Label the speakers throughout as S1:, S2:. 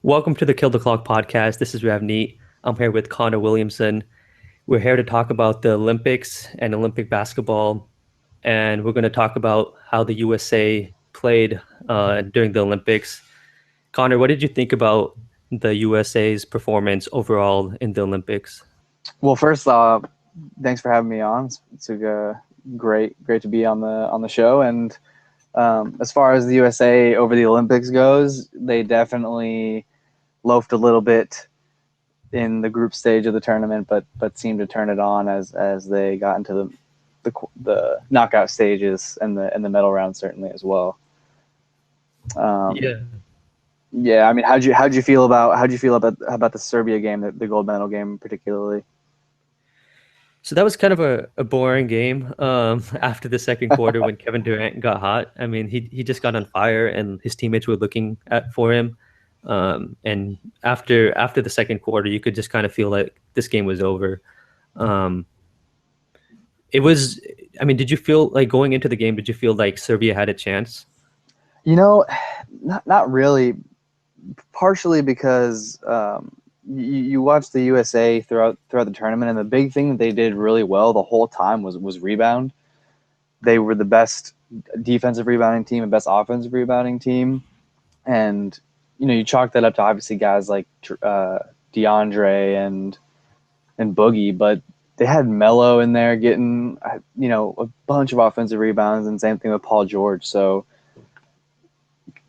S1: Welcome to the Kill the Clock podcast. This is Ravneet. I'm here with Connor Williamson. We're here to talk about the Olympics and Olympic basketball, and we're going to talk about how the USA played during the Olympics. Connor, what did you think about the USA's performance overall in the Olympics?
S2: Well, first, thanks for having me on. It's great to be on the show. And as far as the USA over the Olympics goes, they definitely loafed a little bit in the group stage of the tournament, but seemed to turn it on as they got into the knockout stages and the medal round certainly as well.
S1: Yeah.
S2: Yeah, I mean, how'd you feel about the Serbia game, the gold medal game particularly?
S1: So that was kind of a boring game after the second quarter when Kevin Durant got hot. I mean, he just got on fire and his teammates were looking at for him. And after the second quarter, you could just kind of feel like this game was over. Um, it was, I mean, did you feel like going into the game, did you feel like Serbia had a chance?
S2: You know, not really. Partially because you watch the USA throughout the tournament, and the big thing that they did really well the whole time was rebound. They were the best defensive rebounding team and best offensive rebounding team, and you chalk that up to obviously guys like DeAndre and Boogie, but they had Melo in there getting a bunch of offensive rebounds, and same thing with Paul George. So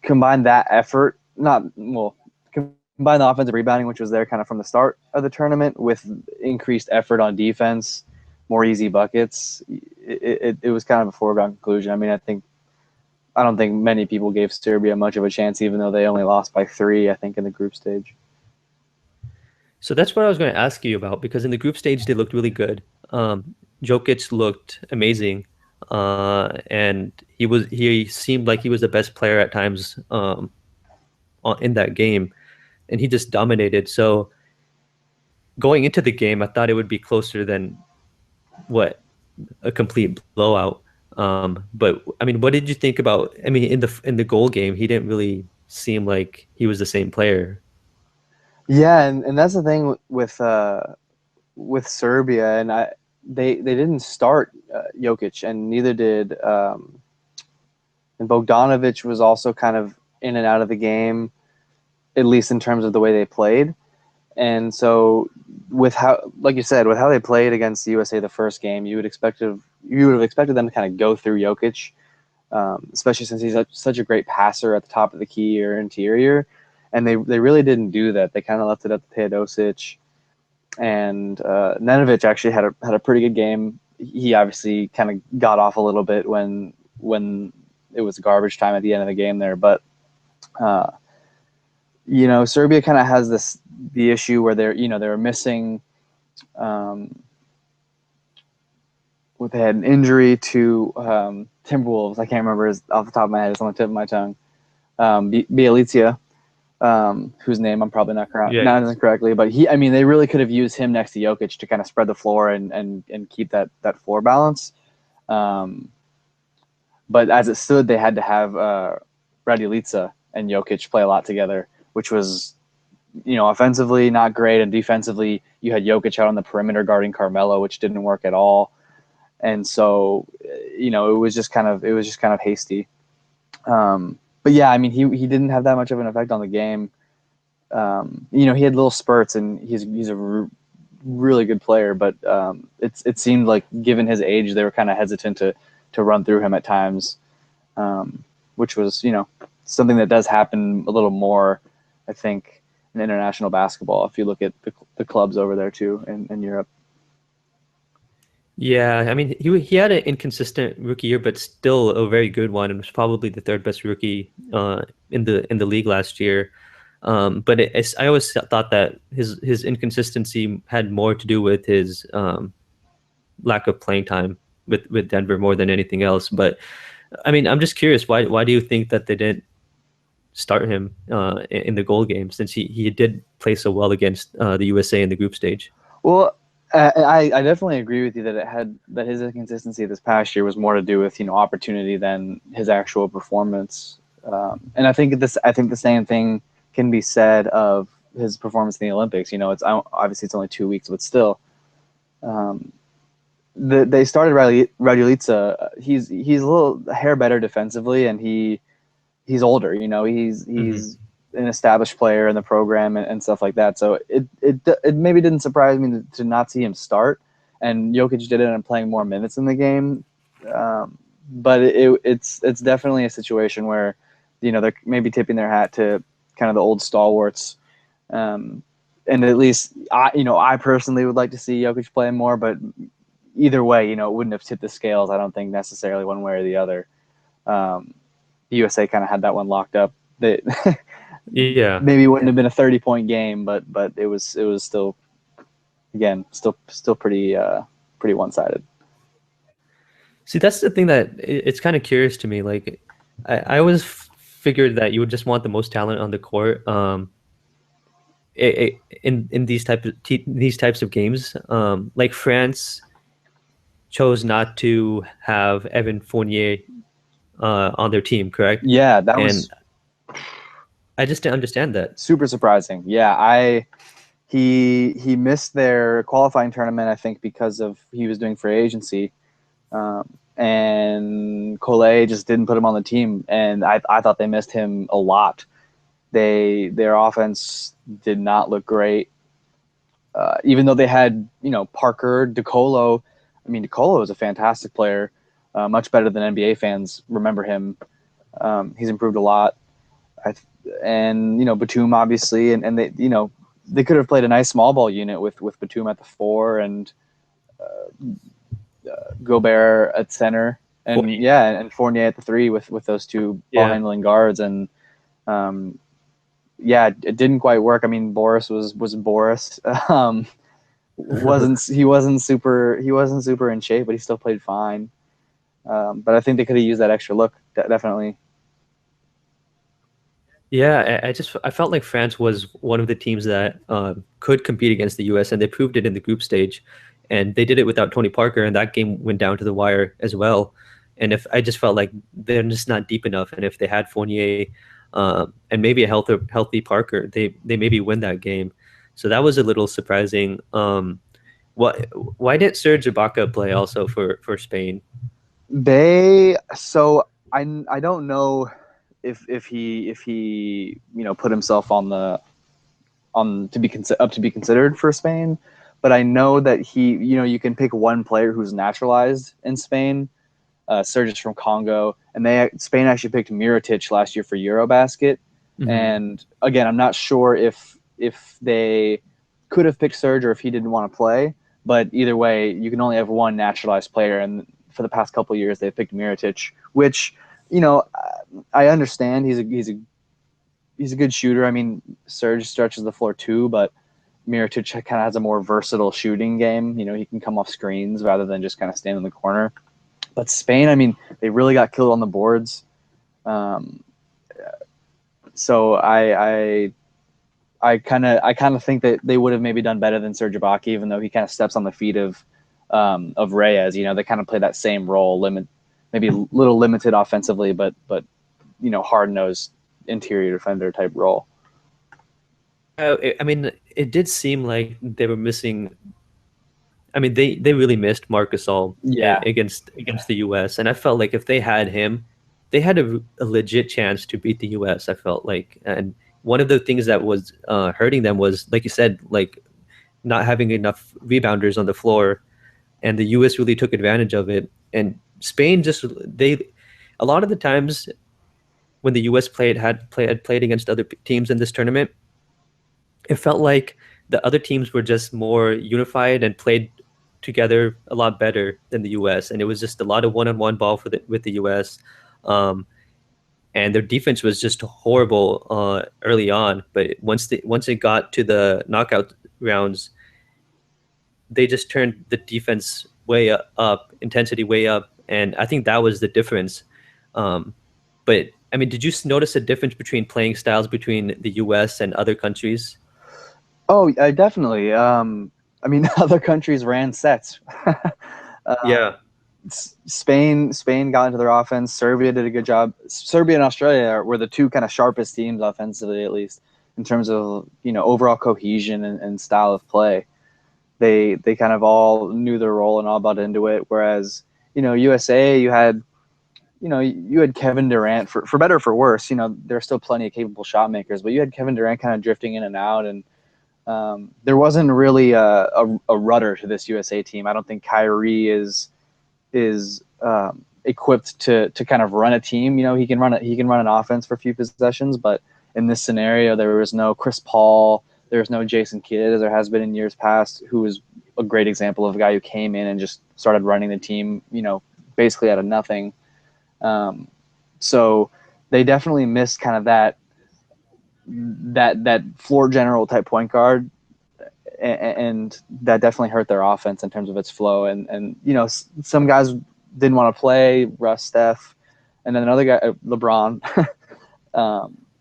S2: combine that effort, not well, combine the offensive rebounding, which was there kind of from the start of the tournament, with increased effort on defense, more easy buckets. It was kind of a foregone conclusion. I mean, I don't think many people gave Serbia much of a chance, even though they only lost by 3, I think, in the group stage.
S1: So that's what I was going to ask you about because in the group stage, they looked really good. Jokic looked amazing. And he seemed like he was the best player at times in that game, and he just dominated. So going into the game, I thought it would be closer than what a complete blowout. But I mean, what did you think about? I mean, in the goal game, he didn't really seem like he was the same player.
S2: Yeah, and that's the thing with Serbia, and they didn't start Jokic, and neither did and Bogdanovic was also kind of in and out of the game, at least in terms of the way they played. And so, with how, like you said, with how they played against the USA the first game, you would have expected them to kind of go through Jokic, especially since he's such a great passer at the top of the key or interior. And they really didn't do that. They kind of left it up to Teodosic, and Nenovic actually had a pretty good game. He obviously kind of got off a little bit when it was garbage time at the end of the game there, but. Serbia kind of has the issue where they were missing. They had an injury to Timberwolves. I can't remember off the top of my head. It's on the tip of my tongue. Bielitsa, whose name I'm probably not pronouncing correctly, but they really could have used him next to Jokic to kind of spread the floor and keep that floor balance. But as it stood, they had to have Raduljica and Jokic play a lot together, which was, offensively not great, and defensively you had Jokic out on the perimeter guarding Carmelo, which didn't work at all. And so, it was just kind of hasty. But yeah, I mean, he didn't have that much of an effect on the game. He had little spurts, and he's a really good player, but it seemed like, given his age, they were kind of hesitant to run through him at times, which was, something that does happen a little more, I think, in international basketball, if you look at the clubs over there too in Europe.
S1: Yeah, I mean, he had an inconsistent rookie year, but still a very good one, and was probably the third best rookie in the league last year. But I always thought that his inconsistency had more to do with his lack of playing time with Denver more than anything else. But I mean, I'm just curious, why do you think that they didn't start him in the goal game, since he did play so well against the USA in the group stage?
S2: Well, I definitely agree with you that his inconsistency this past year was more to do with opportunity than his actual performance. And I think the same thing can be said of his performance in the Olympics. You know, it's obviously it's only 2 weeks, but still, um, they started Raduljica. He's a little hair better defensively, and he's older. You know,
S1: Hmm.
S2: he's an established player in the program and stuff like that. So it maybe didn't surprise me to not see him start. And Jokic did it and playing more minutes in the game. But it's definitely a situation where, you know, they're maybe tipping their hat to kind of the old stalwarts. Um, and at least I personally would like to see Jokic play more, but either way, you know, it wouldn't have tipped the scales. I don't think necessarily one way or the other. Um, USA kind of had that one locked up. That
S1: Yeah.
S2: maybe it wouldn't have been a 30-point game, but it was still, again, still pretty one sided.
S1: See, that's the thing that it's kind of curious to me. Like, I always figured that you would just want the most talent on the court. In these types of games, like France chose not to have Evan Fournier on their team, correct?
S2: Yeah, that
S1: And
S2: was
S1: I just didn't understand that.
S2: super surprising. Yeah, he missed their qualifying tournament, I think, because of he was doing free agency. And Collet just didn't put him on the team, and I thought they missed him a lot. Their offense did not look great, even though they had Parker, DeColo. I mean, DeColo is a fantastic player, much better than NBA fans remember him. He's improved a lot. I, and Batum obviously, and they could have played a nice small ball unit with Batum at the four and Gobert at center, and
S1: Fournier.
S2: yeah, and Fournier at the three with those two ball
S1: Yeah.
S2: handling guards, and um, yeah, it didn't quite work. I mean, Boris was Boris. He wasn't super in shape, but he still played fine. But I think they could have used that extra look, definitely.
S1: Yeah, I felt like France was one of the teams that could compete against the US, and they proved it in the group stage, and they did it without Tony Parker, and that game went down to the wire as well. And if I just felt like they're just not deep enough, and if they had Fournier and maybe a healthy Parker, they maybe win that game. So that was a little surprising. What why didn't Serge Ibaka play also for Spain?
S2: I don't know if he put himself on to be up to be considered for Spain, but I know that you can pick one player who's naturalized in Spain. Serge from Congo, and Spain actually picked Mirotic last year for EuroBasket.
S1: Hmm.
S2: And again, I'm not sure if they could have picked Serge or if he didn't want to play. But either way, you can only have one naturalized player, and for the past couple of years, they've picked Mirotic, which I understand. He's a good shooter. I mean, Serge stretches the floor too, but Mirotic kind of has a more versatile shooting game. He can come off screens rather than just kind of stand in the corner. But Spain, I mean, they really got killed on the boards. Um, so I kind of think that they would have maybe done better than Serge Ibaka, even though he kind of steps on the feet of Reyes. They kind of play that same role, maybe a little limited offensively, but hard nosed interior defender type role.
S1: I mean, it did seem like they were missing. I mean, they really missed Marc Gasol
S2: Yeah,
S1: against the US, and I felt like if they had him, they had a legit chance to beat the US. I felt like, and one of the things that was hurting them was, like you said, like not having enough rebounders on the floor, and the US really took advantage of it. And Spain just a lot of the times when the US had played against other teams in this tournament, it felt like the other teams were just more unified and played together a lot better than the US. And it was just a lot of one-on-one ball with the US. Um, and their defense was just horrible early on. But once it got to the knockout rounds, they just turned the defense way up, intensity way up, and I think that was the difference. Um, but I mean, did you notice a difference between playing styles between the U.S. and other countries?
S2: Oh, definitely. I mean, other countries ran sets. um,
S1: Yeah.
S2: Spain got into their offense. Serbia did a good job. Serbia and Australia were the two kind of sharpest teams offensively, at least. in terms of overall cohesion and style of play. They kind of all knew their role and all bought into it. Whereas USA, you had Kevin Durant for better or for worse. There are still plenty of capable shot makers, but you had Kevin Durant kind of drifting in and out, and there wasn't really a rudder to this USA team. I don't think Kyrie is equipped to kind of run a team. He can run an offense for a few possessions, but in this scenario, there was no Chris Paul, there was no Jason Kidd, as there has been in years past, who was a great example of a guy who came in and just started running the team, basically out of nothing. So they definitely missed kind of that floor general type point guard, and that definitely hurt their offense in terms of its flow. And some guys didn't want to play, Russ, Steph, and then another guy, LeBron.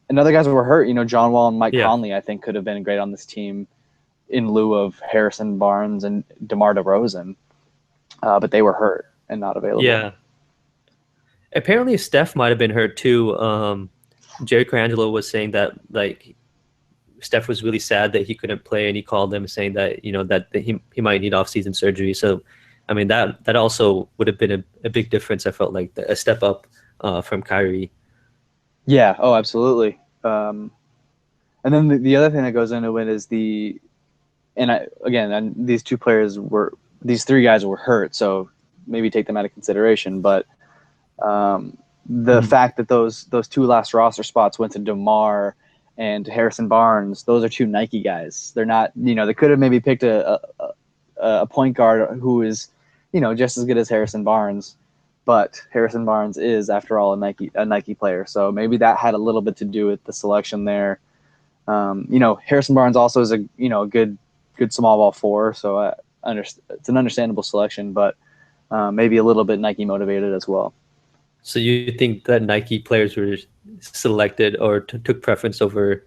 S2: And other guys were hurt. John Wall and Mike
S1: Yeah.
S2: Conley, I think, could have been great on this team in lieu of Harrison Barnes and DeMar DeRozan, but they were hurt and not available.
S1: Yeah. Apparently, Steph might have been hurt too. Jerry Colangelo was saying that like Steph was really sad that he couldn't play, and he called him saying that that he might need off-season surgery. So, I mean that also would have been a big difference. I felt like a step up from Kyrie.
S2: Yeah. Oh, absolutely. And then the other thing that goes into it is these these three guys were hurt, so maybe take them out of consideration. But the fact that those two last roster spots went to DeMar and Harrison Barnes, those are two Nike guys. They're not, they could have maybe picked a point guard who is, just as good as Harrison Barnes, but Harrison Barnes is, after all, a Nike player. So maybe that had a little bit to do with the selection there. Harrison Barnes also is a good small ball four, so it's an understandable selection, but maybe a little bit Nike motivated as well.
S1: So you think that Nike players were selected or took preference over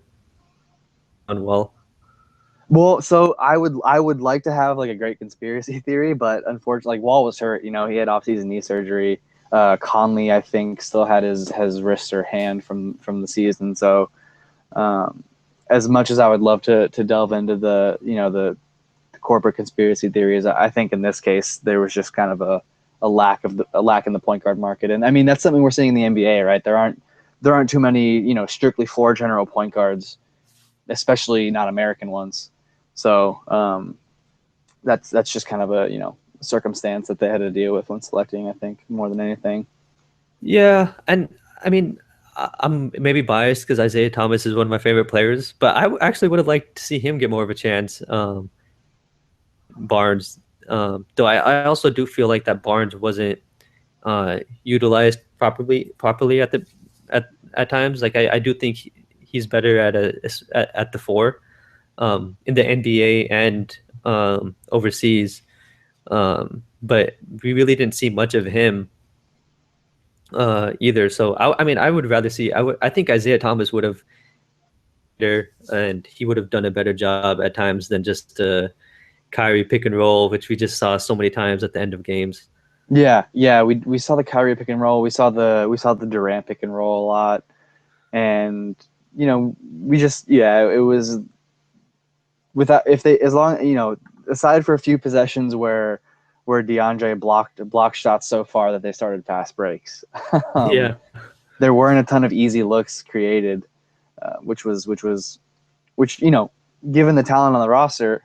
S1: on Wall?
S2: Well, so I would like to have like a great conspiracy theory, but unfortunately, like Wall was hurt. He had off-season knee surgery. Conley, I think, still had his wrist or hand from the season. So, as much as I would love to delve into the corporate conspiracy theories, I think in this case there was just kind of a lack in the point guard market. And I mean, that's something we're seeing in the NBA, right? There aren't too many, strictly floor general point guards, especially not American ones. So that's just kind of a circumstance that they had to deal with when selecting, I think, more than anything.
S1: Yeah, and I mean, I'm maybe biased because Isaiah Thomas is one of my favorite players, but actually would have liked to see him get more of a chance. Barnes, though I also do feel like that Barnes wasn't utilized properly at times. Like I do think he's better at the four in the NBA and overseas, but we really didn't see much of him either. So I mean, I would rather see. I think Isaiah Thomas would have there, and he would have done a better job at times than just Kyrie pick and roll, which we just saw so many times at the end of games.
S2: Yeah, we saw the Kyrie pick and roll. We saw the Durant pick and roll a lot, and it was without if they as long aside for a few possessions where DeAndre blocked shots so far that they started fast breaks.
S1: Yeah,
S2: There weren't a ton of easy looks created, which given the talent on the roster,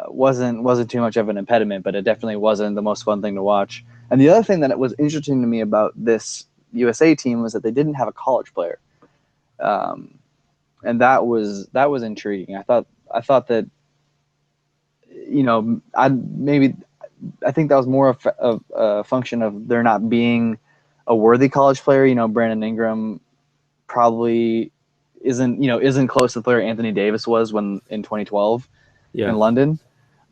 S2: wasn't too much of an impediment, but it definitely wasn't the most fun thing to watch. And the other thing that was interesting to me about this USA team was that they didn't have a college player, and that was intriguing. I thought that I think that was more of a function of there not being a worthy college player. Brandon Ingram probably isn't close to the player Anthony Davis was when in 2012
S1: yeah.
S2: in London.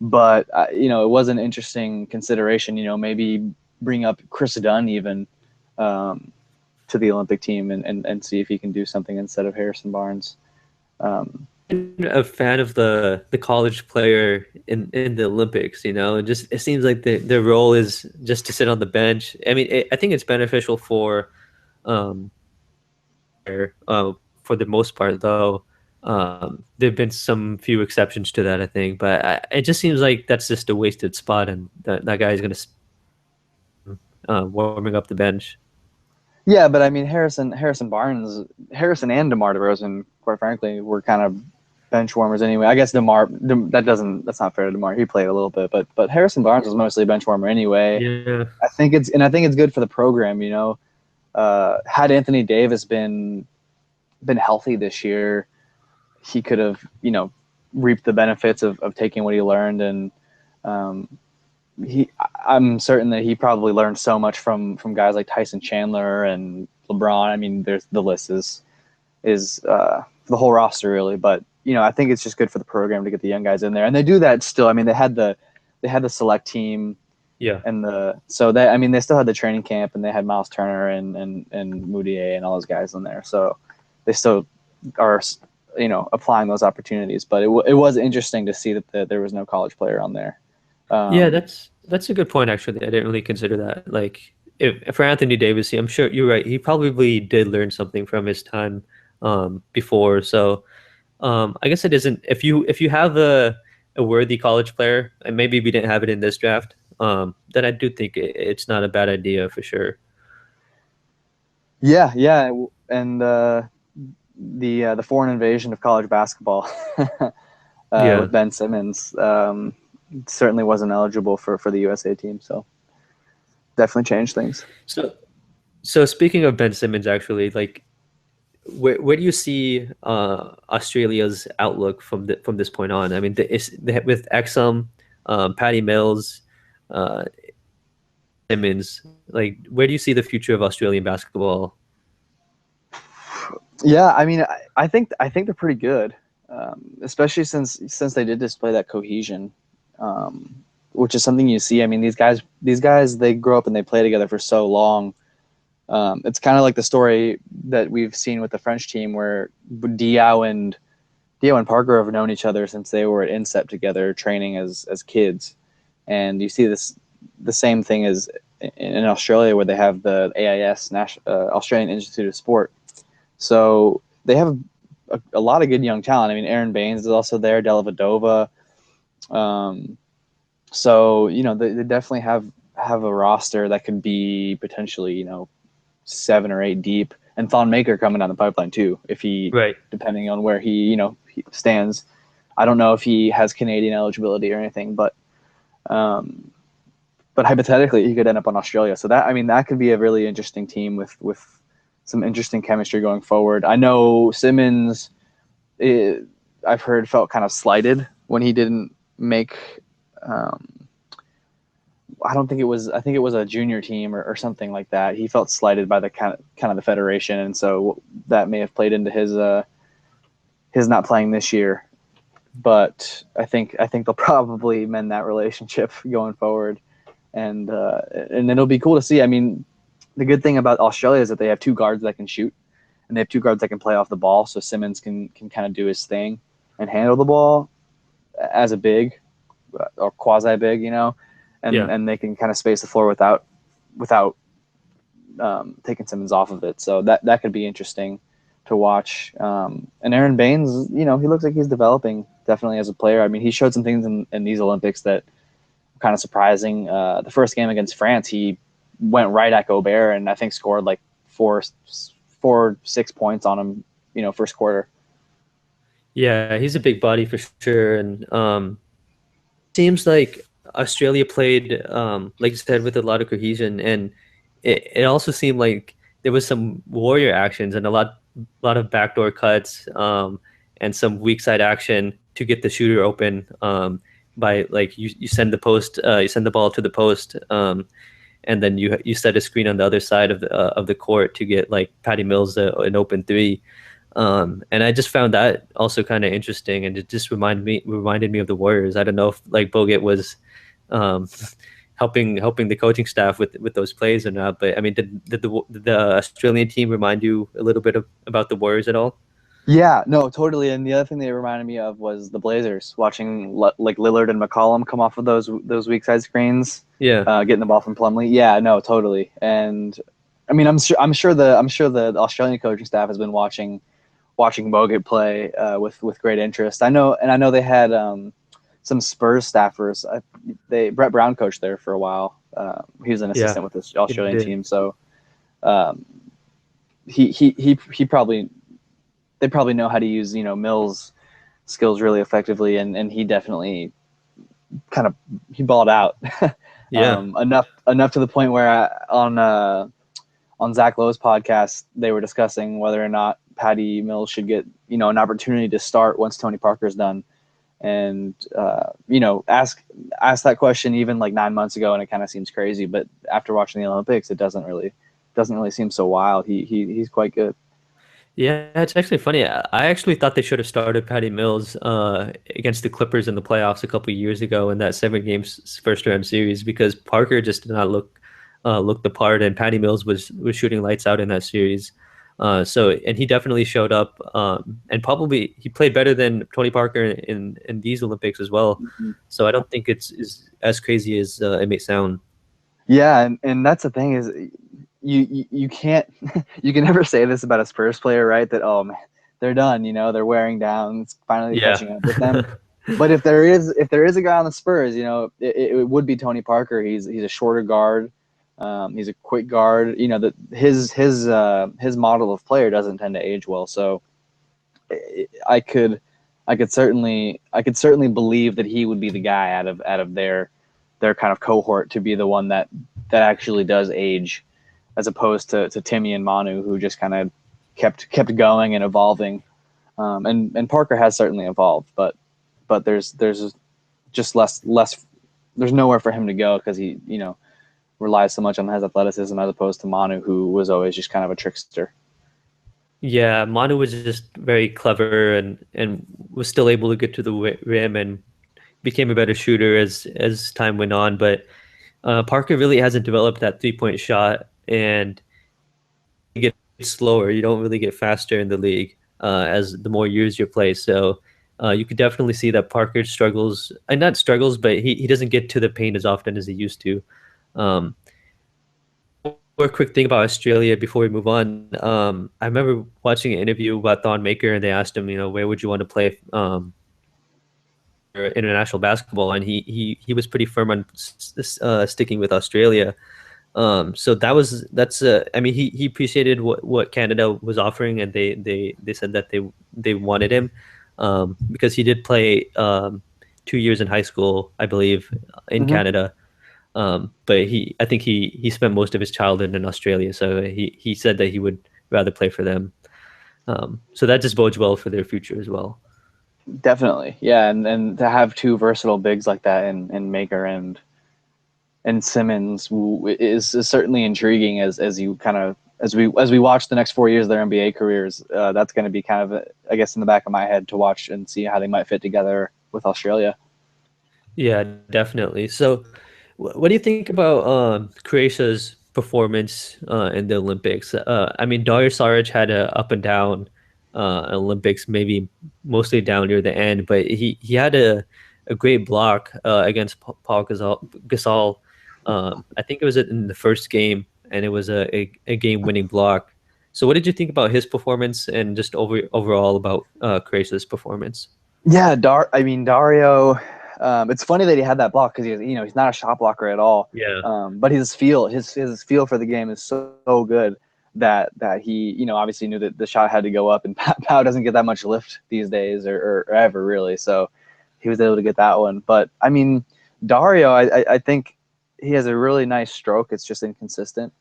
S2: But it was an interesting consideration. Maybe bring up Chris Dunn even to the Olympic team and see if he can do something instead of Harrison Barnes.
S1: A fan of the college player in the Olympics, it seems like their role is just to sit on the bench. I mean, I think it's beneficial for the most part, though. There've been some few exceptions to that, I think, but it just seems like that's just a wasted spot, and that guy is going to warming up the bench.
S2: Yeah, but I mean Harrison Barnes, Harrison and DeMar DeRozan, quite frankly, were kind of bench warmers anyway. I guess that's not fair to DeMar. He played a little bit, but Harrison Barnes was mostly a bench warmer anyway.
S1: Yeah,
S2: I think it's good for the program. You know, had Anthony Davis been healthy this year, he could have reaped the benefits of taking what he learned, and um, I'm certain that he probably learned so much from guys like Tyson Chandler and LeBron. I mean, there's the list is the whole roster really, but I think it's just good for the program to get the young guys in there, and they do that still. I mean, they had the select team
S1: yeah,
S2: and they still had the training camp, and they had Miles Turner and Moutier and all those guys in there, so they still are applying those opportunities. But it was interesting to see that there was no college player on there.
S1: yeah.
S2: Um,
S1: That's a good point, actually. I didn't really consider that. Like, if for Anthony Davis, I'm sure you're right. He probably did learn something from his time before. So I guess it isn't if you have a worthy college player, and maybe we didn't have it in this draft, then I do think it's not a bad idea for sure.
S2: yeah, yeah, and the foreign invasion of college basketball
S1: Yeah.
S2: with Ben Simmons certainly wasn't eligible for the USA team, so definitely changed things.
S1: So so speaking of Ben Simmons, actually, like where do you see Australia's outlook from this point on? I mean, with Exum, Patty Mills, uh, Simmons, like where do you see the future of Australian basketball?
S2: Yeah, I mean, I think they're pretty good, especially since they did display that cohesion, which is something you see. I mean, these guys they grow up and they play together for so long. It's kind of like the story that we've seen with the French team, where Diao and Parker have known each other since they were at INSEP together, training as kids, and you see the same thing as in Australia, where they have the AIS, Australian Institute of Sport. So they have a lot of good young talent. I mean, Aaron Baines is also there, Dellavedova. Um, so they definitely have a roster that could be potentially 7 or 8 deep, and Thon Maker coming down the pipeline too. If he,
S1: Right.
S2: depending on where he stands, I don't know if he has Canadian eligibility or anything, um, but hypothetically he could end up on Australia. So that could be a really interesting team with some interesting chemistry going forward. I know Simmons, I've heard, felt kind of slighted when he didn't make. Um, I don't think it was. I think it was a junior team or something like that. He felt slighted by the kind of the federation, and so that may have played into his not playing this year. But I think they'll probably mend that relationship going forward, and it'll be cool to see. I mean, the good thing about Australia is that they have two guards that can shoot, and they have two guards that can play off the ball. So Simmons can kind of do his thing and handle the ball as a big or quasi big, and
S1: Yeah.
S2: and they can kind of space the floor without taking Simmons off of it. So that could be interesting to watch. And Aaron Baines, he looks like he's developing definitely as a player. I mean, he showed some things in these Olympics that were kind of surprising. The first game against France, he went right at Gobert and I think scored like 6 points on him, first quarter.
S1: Yeah, he's a big body for sure, and seems like Australia played, like you said, with a lot of cohesion, and it also seemed like there was some warrior actions and lot of backdoor cuts, and some weak side action to get the shooter open, by like you send you send the ball to the post, and then you set a screen on the other side of the court to get like Patty Mills an open three. And I just found that also kind of interesting, and it just reminded me of the Warriors. I don't know if like Bogut was um, helping the coaching staff with those plays or not, but I mean, did the Australian team remind you a little bit about the Warriors at all?
S2: Yeah, no, totally. And the other thing they reminded me of was the Blazers, watching like Lillard and McCollum come off of those weak side screens,
S1: Yeah,
S2: getting the ball from Plumlee. Yeah, no, totally. And I mean, I'm sure the Australian coaching staff has been watching watching Bogut play with great interest. I know they had some Spurs staffers. They Brett Brown coached there for a while. He was an
S1: Yeah,
S2: assistant with this
S1: he
S2: Australian
S1: did.
S2: team, so um, he probably they probably know how to use Mills' skills really effectively, and he definitely kind of he balled out
S1: Yeah,
S2: enough to the point where on Zach Lowe's podcast they were discussing whether or not Patty Mills should get an opportunity to start once Tony Parker's done, and ask that question even like 9 months ago, and it kind of seems crazy, but after watching the Olympics, it doesn't really seem so wild. He's quite good.
S1: yeah. It's actually funny. I actually thought they should have started Patty Mills against the Clippers in the playoffs a couple years ago in that 7 games first round series because Parker just did not look the part, and Patty Mills was shooting lights out in that series. And he definitely showed up, and probably he played better than Tony Parker in these Olympics as well.
S2: Mm-hmm.
S1: So I don't think it's is as crazy as it may sound.
S2: Yeah, and that's the thing is you can't you can never say this about a Spurs player, right? That oh man, they're done, they're wearing down, it's finally
S1: Yeah.
S2: catching up with them. But if there is a guy on the Spurs, it would be Tony Parker. He's a shorter guard, he's a quick guard. That his model of player doesn't tend to age well. So I could certainly believe that he would be the guy out of their kind of cohort to be the one that actually does age, as opposed to Timmy and Manu, who just kind of kept going and evolving. And Parker has certainly evolved, but there's just less. There's nowhere for him to go because he relies so much on his athleticism as opposed to Manu, who was always just kind of a trickster.
S1: Yeah, Manu was just very clever and was still able to get to the rim and became a better shooter as time went on. But Parker really hasn't developed that 3-point shot, and you get slower. You don't really get faster in the league as the more years you play. So you could definitely see that Parker struggles, and not struggles, but he doesn't get to the paint as often as he used to. Um, One quick thing about Australia before we move on. I remember watching an interview about Thon Maker, and they asked him, where would you want to play for international basketball, and he was pretty firm on sticking with Australia. So that's I mean he appreciated what Canada was offering, and they said that they wanted him because he did play 2 years in high school, I believe, in
S2: Mm-hmm.
S1: Canada. But I think he spent most of his childhood in Australia, so he said that he would rather play for them. So that just bodes well for their future as well.
S2: Definitely, yeah, and to have two versatile bigs like that in Maker and Simmons is certainly intriguing as you kind of as we watch the next 4 years of their NBA careers. That's going to be kind of I guess in the back of my head to watch and see how they might fit together with Australia.
S1: Yeah, definitely. So, what do you think about Croatia's performance in the Olympics? I mean, Dario Saric had a up and down Olympics, maybe mostly down near the end, but he had a great block against Paul Gasol. I think it was in the first game, and it was a game-winning block. So, what did you think about his performance and just overall about Croatia's performance?
S2: Yeah, I mean Dario. It's funny that he had that block because he's not a shot blocker at all.
S1: Yeah.
S2: But his feel for the game is so good that he obviously knew that the shot had to go up, and Pau doesn't get that much lift these days or ever really. So he was able to get that one. But I mean Dario, I think he has a really nice stroke. It's just inconsistent,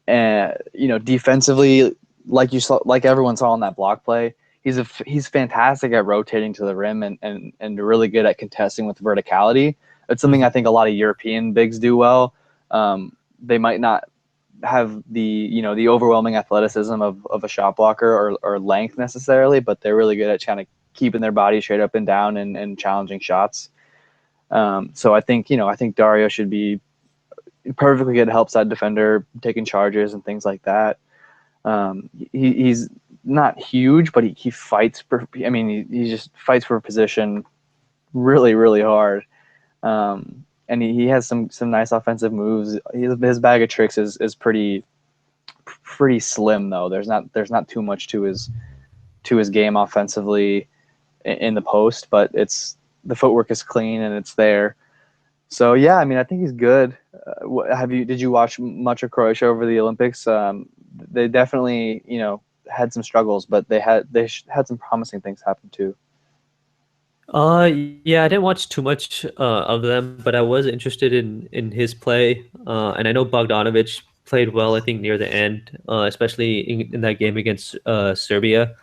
S2: and defensively, like everyone saw on that block play, he's fantastic at rotating to the rim and really good at contesting with verticality. It's something I
S1: Mhm.
S2: think a lot of European bigs do well. They might not have the overwhelming athleticism of a shot blocker or length necessarily, but they're really good at kind of keeping their body straight up and down and challenging shots. So I think Dario should be perfectly good help side defender, taking charges and things like that. He's not huge, but he fights. I mean, he just fights for a position really, really hard. And he has some nice offensive moves. His bag of tricks is pretty slim though. There's not too much to to his game offensively in the post, but it's the footwork is clean and it's there. So yeah, I mean, I think he's good. Did you watch much of Croatia over the Olympics? They definitely, had some struggles, but they had some promising things happen too.
S1: Yeah, I didn't watch too much of them, but I was interested in his play. And I know Bogdanovic played well, I think, near the end, especially in that game against Serbia.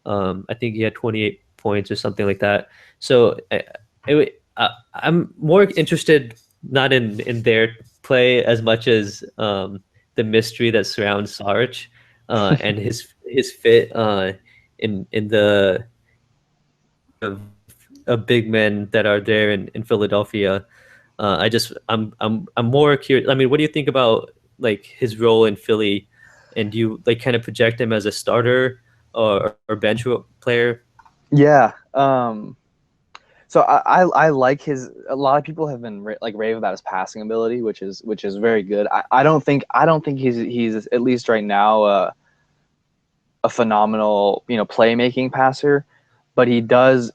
S1: I think he had 28 points or something like that. So I'm more interested not in their play as much as the mystery that surrounds Saric and his fit in the of big men that are there in Philadelphia. I'm more curious. I mean, what do you think about like his role in Philly? And do you like kind of project him as a starter or bench player?
S2: Yeah. So I like his. A lot of people have been like rave about his passing ability, which is very good. I don't think he's at least right now a phenomenal playmaking passer, but he does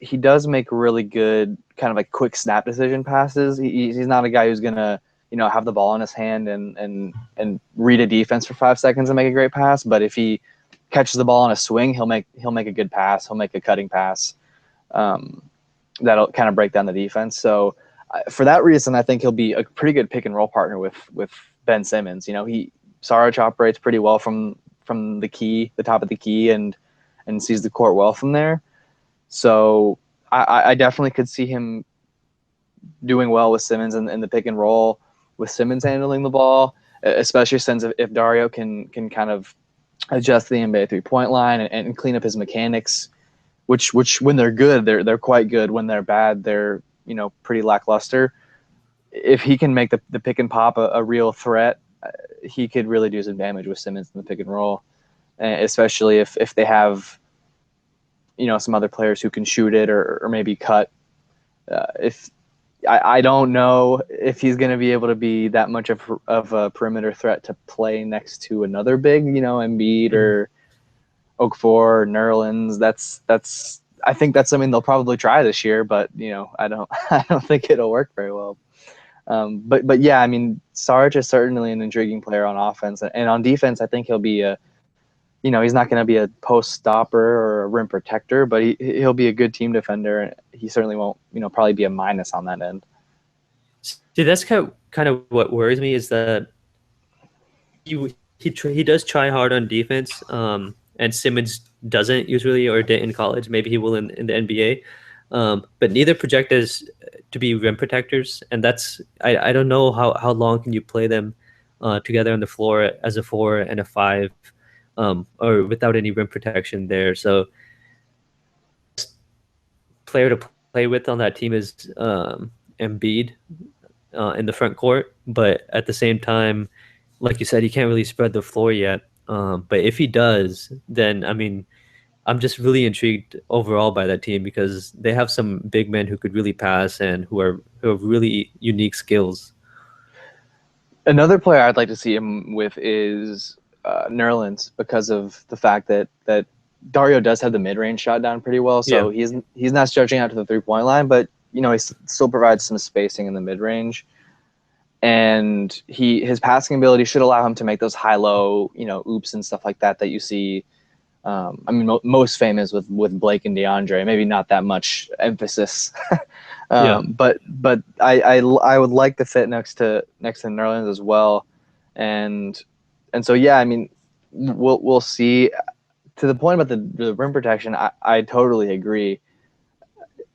S2: make really good kind of like quick snap decision passes. He's not a guy who's gonna have the ball in his hand and read a defense for 5 seconds and make a great pass. But if he catches the ball on a swing, he'll make a good pass. He'll make a cutting pass. Um, that'll kind of break down the defense. So for that reason, I think he'll be a pretty good pick and roll partner with Ben Simmons. He Saric operates pretty well from the top of the key, and sees the court well from there. So I definitely could see him doing well with Simmons in the pick and roll, with Simmons handling the ball, especially since if Dario can kind of adjust the NBA 3-point line and clean up his mechanics, which when they're good, they're quite good. When they're bad, they're pretty lackluster. If he can make the pick and pop a real threat, he could really do some damage with Simmons in the pick and roll, especially if they have some other players who can shoot it or maybe cut. If I don't know if he's going to be able to be that much of a perimeter threat to play next to another big, Embiid
S1: Mhm.
S2: or Okafor or Nerlens. That's I think that's something they'll probably try this year, but I don't I don't think it'll work very well. But yeah, I mean, Sarge is certainly an intriguing player on offense, and on defense, I think he'll be he's not going to be a post stopper or a rim protector, but he'll be a good team defender, and he certainly won't probably be a minus on that end.
S1: See, that's kind of what worries me is that he does try hard on defense, and Simmons doesn't usually or did in college. Maybe he will in the NBA, but neither project as to be rim protectors, and I don't know how long can you play them together on the floor as a 4 and a 5, or without any rim protection there. So player to play with on that team is Embiid in the front court, but at the same time, like you said, he can't really spread the floor yet. But if he does, then I mean, I'm just really intrigued overall by that team because they have some big men who could really pass and who have really unique skills.
S2: Another player I'd like to see him with is Nerlens, because of the fact that Dario does have the mid range shot down pretty well.
S1: Yeah,
S2: So he's not stretching out to the 3-point line, but he still provides some spacing in the mid range, and his passing ability should allow him to make those high low oops and stuff like that you see. I mean, most famous with Blake and DeAndre. Maybe not that much emphasis,
S1: yeah,
S2: but I would like the fit next to Nerlens as well, and so yeah, I mean, we'll see. To the point about the rim protection, I totally agree.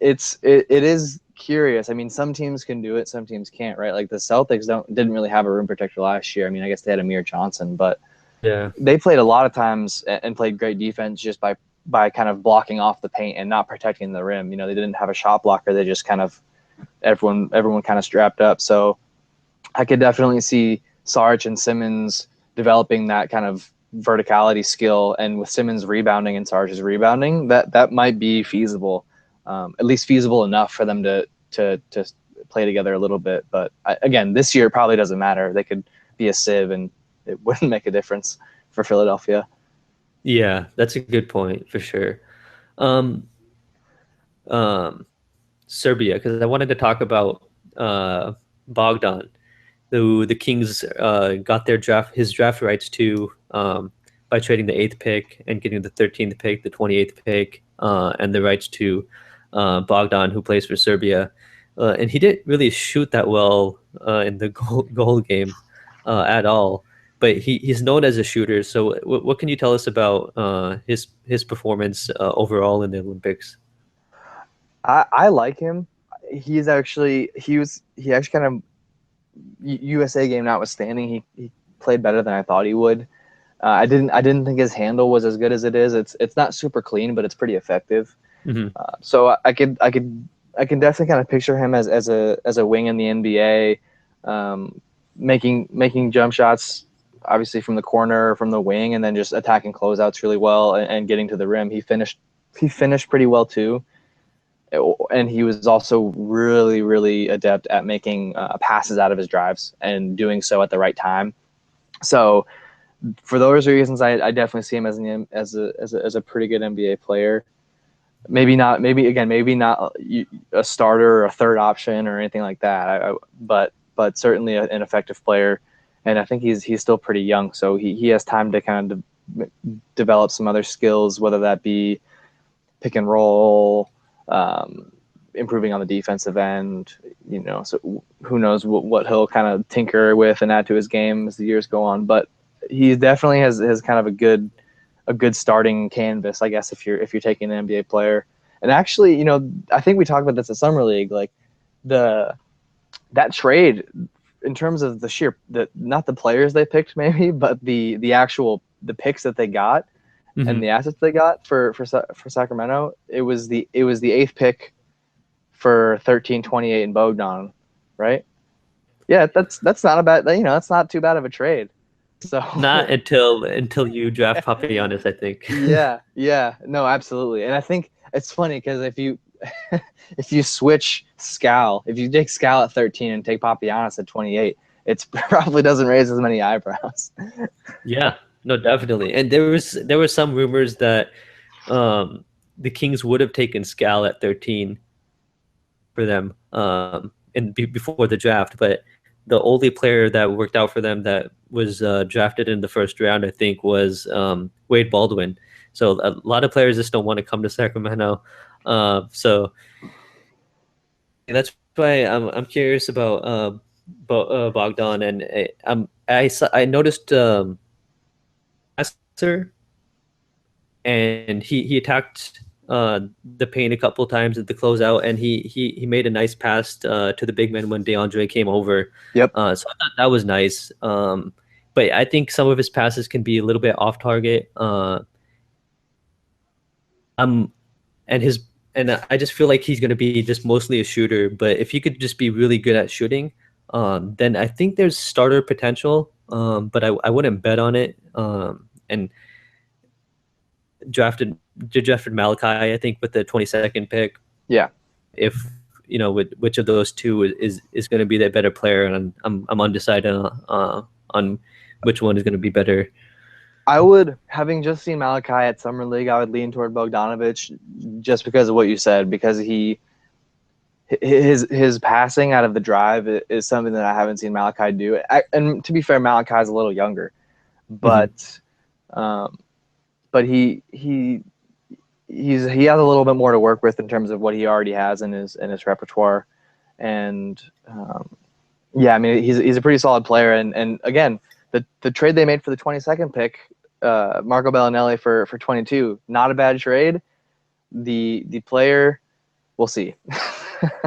S2: It is curious. I mean, some teams can do it, some teams can't, right? Like the Celtics didn't really have a rim protector last year. I mean, I guess they had Amir Johnson, but
S1: yeah,
S2: they played a lot of times and played great defense just by kind of blocking off the paint and not protecting the rim. They didn't have a shot blocker. They just kind of everyone kind of strapped up. So I could definitely see Sarge and Simmons developing that kind of verticality skill, and with Simmons rebounding and Sarge's rebounding, that might be feasible, at least feasible enough for them to play together a little bit. But again, this year it probably doesn't matter. They could be a sieve, and it wouldn't make a difference for Philadelphia.
S1: yeah. That's a good point for sure. Um, um, Serbia, because I wanted to talk about Bogdan, who the Kings got his draft rights to by trading the eighth pick and getting the 13th pick, the 28th pick, and the rights to Bogdan, who plays for Serbia. And he didn't really shoot that well in the goal game at all. But he's known as a shooter. So what can you tell us about his performance overall in the Olympics?
S2: I like him. He actually kind of USA game notwithstanding, he played better than I thought he would. I didn't think his handle was as good as it is. It's not super clean, but it's pretty effective.
S1: Hmm.
S2: So I can definitely kind of picture him as a wing in the NBA, making jump shots, obviously from the corner, from the wing, and then just attacking closeouts really well and getting to the rim. He finished pretty well too, and he was also really adept at making passes out of his drives and doing so at the right time. So for those reasons, I definitely see him as a pretty good NBA player. Maybe not a starter or a third option or anything like that. But certainly an effective player, and I think he's still pretty young, so he has time to kind of develop some other skills, whether that be pick and roll, improving on the defensive end. So who knows what he'll kind of tinker with and add to his game as the years go on. But he definitely has kind of a good starting canvas, I guess, if you're taking an NBA player. And actually, I think we talked about this at Summer League, like the that trade in terms of not the players they picked maybe, but the actual the picks that they got and the
S1: Hmm.
S2: assets they got for Sacramento. It was the eighth pick for 13-28 in Bogdan, right? Yeah, that's not a bad. That's not too bad of a trade. So
S1: Not until you draft Papagiannis, I think.
S2: yeah, no, absolutely. And I think it's funny because if you switch Scal, if you take Scal at 13 and take Papagiannis at 28, it probably doesn't raise as many eyebrows.
S1: Yeah, no, definitely. And there were some rumors that the Kings would have taken Scal at 13 for them before the draft, but the only player that worked out for them that was drafted in the first round, I think, was Wade Baldwin. So a lot of players just don't want to come to Sacramento. So that's why I'm curious about Bogdan, and I noticed Passer, and he attacked the paint a couple times at the closeout, and he made a nice pass to the big man when DeAndre came over.
S2: Yep.
S1: So I thought that was nice. But I think some of his passes can be a little bit off target. Um, and his and I just feel like he's going to be just mostly a shooter. But if he could just be really good at shooting, then I think there's starter potential. But I wouldn't bet on it. And drafted drafted Malachi, I think, with the 22nd pick.
S2: Yeah.
S1: If which of those two is going to be the better player, and I'm undecided on which one is going to be better.
S2: I would, having just seen Malachi at Summer League, I would lean toward Bogdanovich just because of what you said, because his passing out of the drive is something that I haven't seen Malachi do. And to be fair, Malachi is a little younger,
S1: Hmm.
S2: but um, but he has a little bit more to work with in terms of what he already has in his repertoire, and yeah, I mean he's a pretty solid player, and again the trade they made for the 22nd pick, Marco Bellinelli for 22, not a bad trade. The player, we'll see.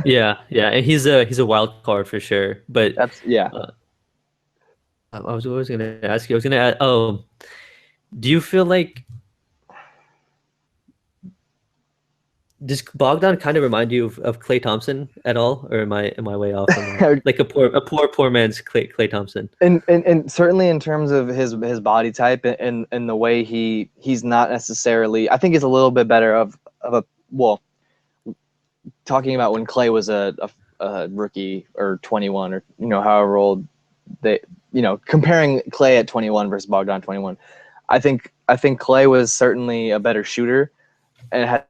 S1: Yeah, and he's a wild card for sure. But
S2: Yeah.
S1: uh, I was always going to ask you. I was going to ask, oh, do you feel like does Bogdan kind of remind you of Klay Thompson at all, or am I way off on that? Like a poor man's Klay Thompson.
S2: And certainly in terms of his body type and the way he's not necessarily, I think he's a little bit better of a, well, talking about when Clay was a rookie or 21 or however old they, comparing Clay at 21 versus Bogdan 21, I think Clay was certainly a better shooter and had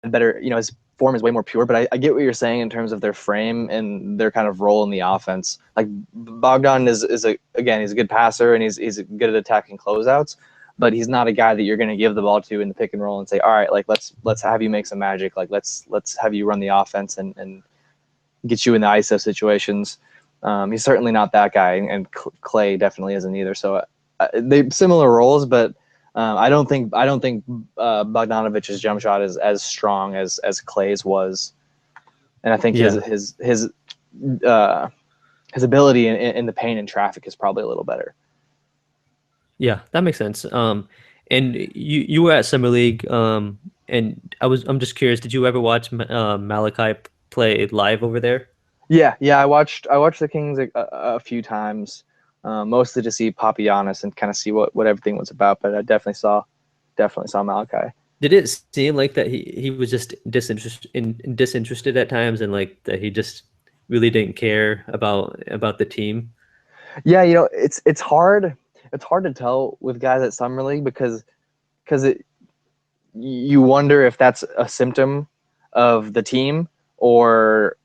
S2: better, his form is way more pure. But I get what you're saying in terms of their frame and their kind of role in the offense. Like Bogdan is again, he's a good passer and he's good at attacking closeouts, but he's not a guy that you're going to give the ball to in the pick and roll and say, all right, like let's have you make some magic. Like let's have you run the offense and get you in the ISO situations. He's certainly not that guy, and Clay definitely isn't either. So they similar roles, but I don't think Bogdanovic's jump shot is as strong as Clay's was, and I think
S1: Yeah.
S2: uh, his ability in the paint and traffic is probably a little better.
S1: Yeah, that makes sense. And you were at Summer League, and I'm just curious, did you ever watch Malachi play live over there?
S2: Yeah. I watched the Kings a few times, mostly to see Papagiannis and kind of see what everything was about. But I definitely saw Malachi.
S1: Did it seem like that he was just disinterested at times, and like that he just really didn't care about the team?
S2: Yeah, it's hard to tell with guys at summer league because it you wonder if that's a symptom of the team or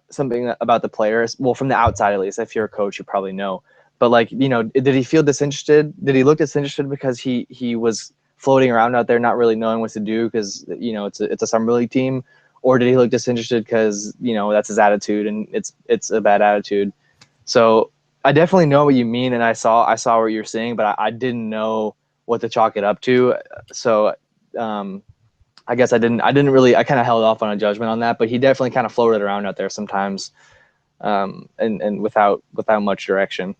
S2: something about the players. Well, from the outside at least, if you're a coach, you probably know. But like, did he feel disinterested? Did he look disinterested because he was floating around out there, not really knowing what to do because it's a summer league team, or did he look disinterested because that's his attitude and it's a bad attitude? So I definitely know what you mean, and I saw what you're saying, but I didn't know what to chalk it up to. So um, I guess I didn't really I kind of held off on a judgment on that, but he definitely kind of floated around out there sometimes, and without much direction.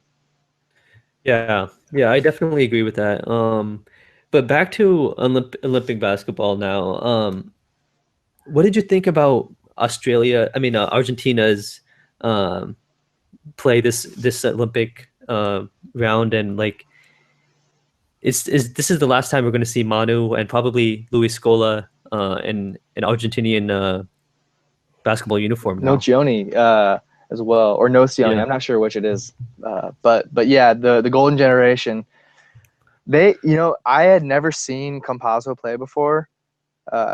S1: Yeah, yeah, I definitely agree with that. But back to Olympic basketball now. What did you think about Australia? I mean, Argentina's um, play this Olympic round, and like, is this is the last time we're going to see Manu and probably Luis Scola in an Argentinian basketball uniform now.
S2: Nocioni as well, or Nocioni.
S1: Yeah,
S2: I'm not sure which it is, but yeah, the golden generation. I had never seen Campazzo play before.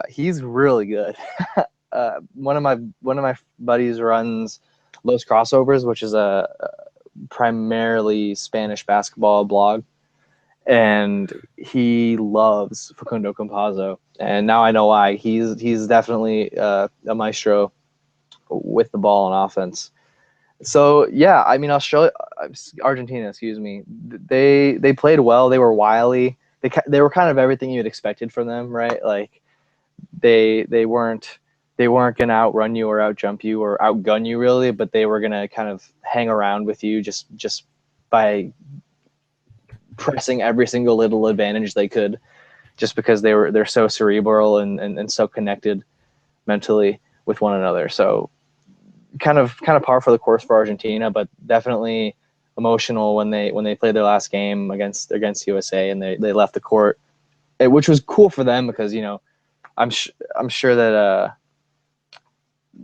S2: He's really good. One of my buddies runs Los Crossovers, which is a primarily Spanish basketball blog, and he loves Facundo Campazzo, and now I know why. He's definitely a maestro with the ball on offense. So yeah, I mean Argentina, excuse me. They played well. They were wily. They were kind of everything you'd expected from them, right? Like they weren't gonna outrun you or outjump you or outgun you really, but they were gonna kind of hang around with you just by pressing every single little advantage they could, just because they're so cerebral and so connected mentally with one another. So kind of par for the course for Argentina, but definitely emotional when they played their last game against USA and they left the court, which was cool for them because I'm sure that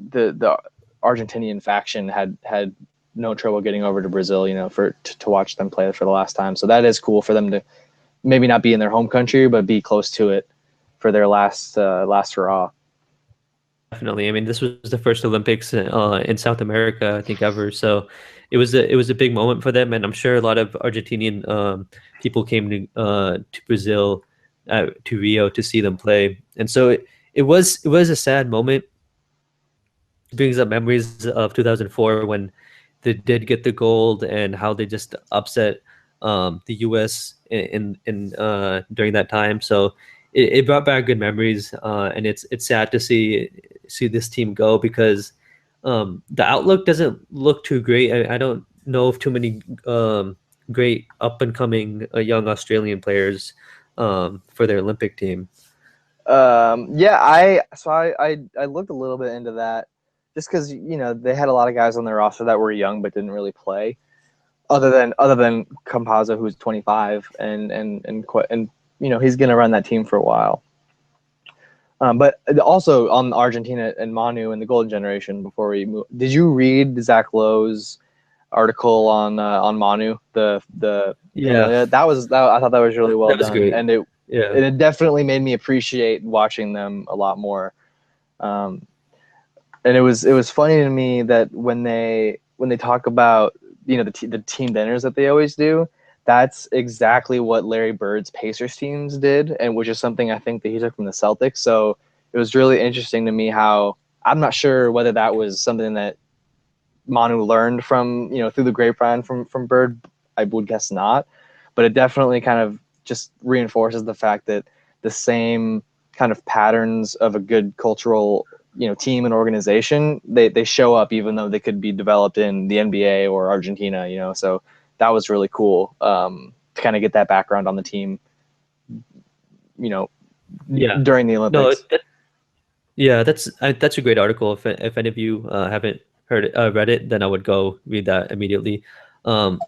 S2: the Argentinian faction had no trouble getting over to Brazil, to watch them play for the last time. So that is cool for them to maybe not be in their home country, but be close to it for their last hurrah.
S1: definitely. I mean, this was the first Olympics in South America, I think, ever. So it was a big moment for them, and I'm sure a lot of Argentinian people came to Brazil, to Rio to see them play, and so it was a sad moment. It brings up memories of 2004 when they did get the gold and how they just upset the U.S. in during that time. So it brought back good memories, and it's sad to see this team go because the outlook doesn't look too great. I don't know of too many great up and coming young Australian players for their Olympic team.
S2: Yeah, I looked a little bit into that just because they had a lot of guys on their roster that were young but didn't really play. Other than Campazzo, who's 25 and he's going to run that team for a while. But also on Argentina and Manu and the Golden Generation. Before we move, did you read Zach Lowe's article on Manu?
S1: Yeah,
S2: I thought that was really well
S1: that was
S2: done,
S1: great.
S2: and it
S1: Yeah.
S2: it definitely made me appreciate watching them a lot more. Um, and it was funny to me that when they talk about the team dinners that they always do, that's exactly what Larry Bird's Pacers teams did, and which is something I think that he took from the Celtics. So it was really interesting to me how I'm not sure whether that was something that Manu learned from through the grapevine from Bird. I would guess not, but it definitely kind of just reinforces the fact that the same kind of patterns of a good cultural team and organization they show up even though they could be developed in the NBA or Argentina. So that was really cool to kind of get that background on the team. You know,
S1: Yeah.
S2: during the
S1: No,
S2: Olympics.
S1: yeah, that's a great article. If any of you haven't read it, then I would go read that immediately. Um,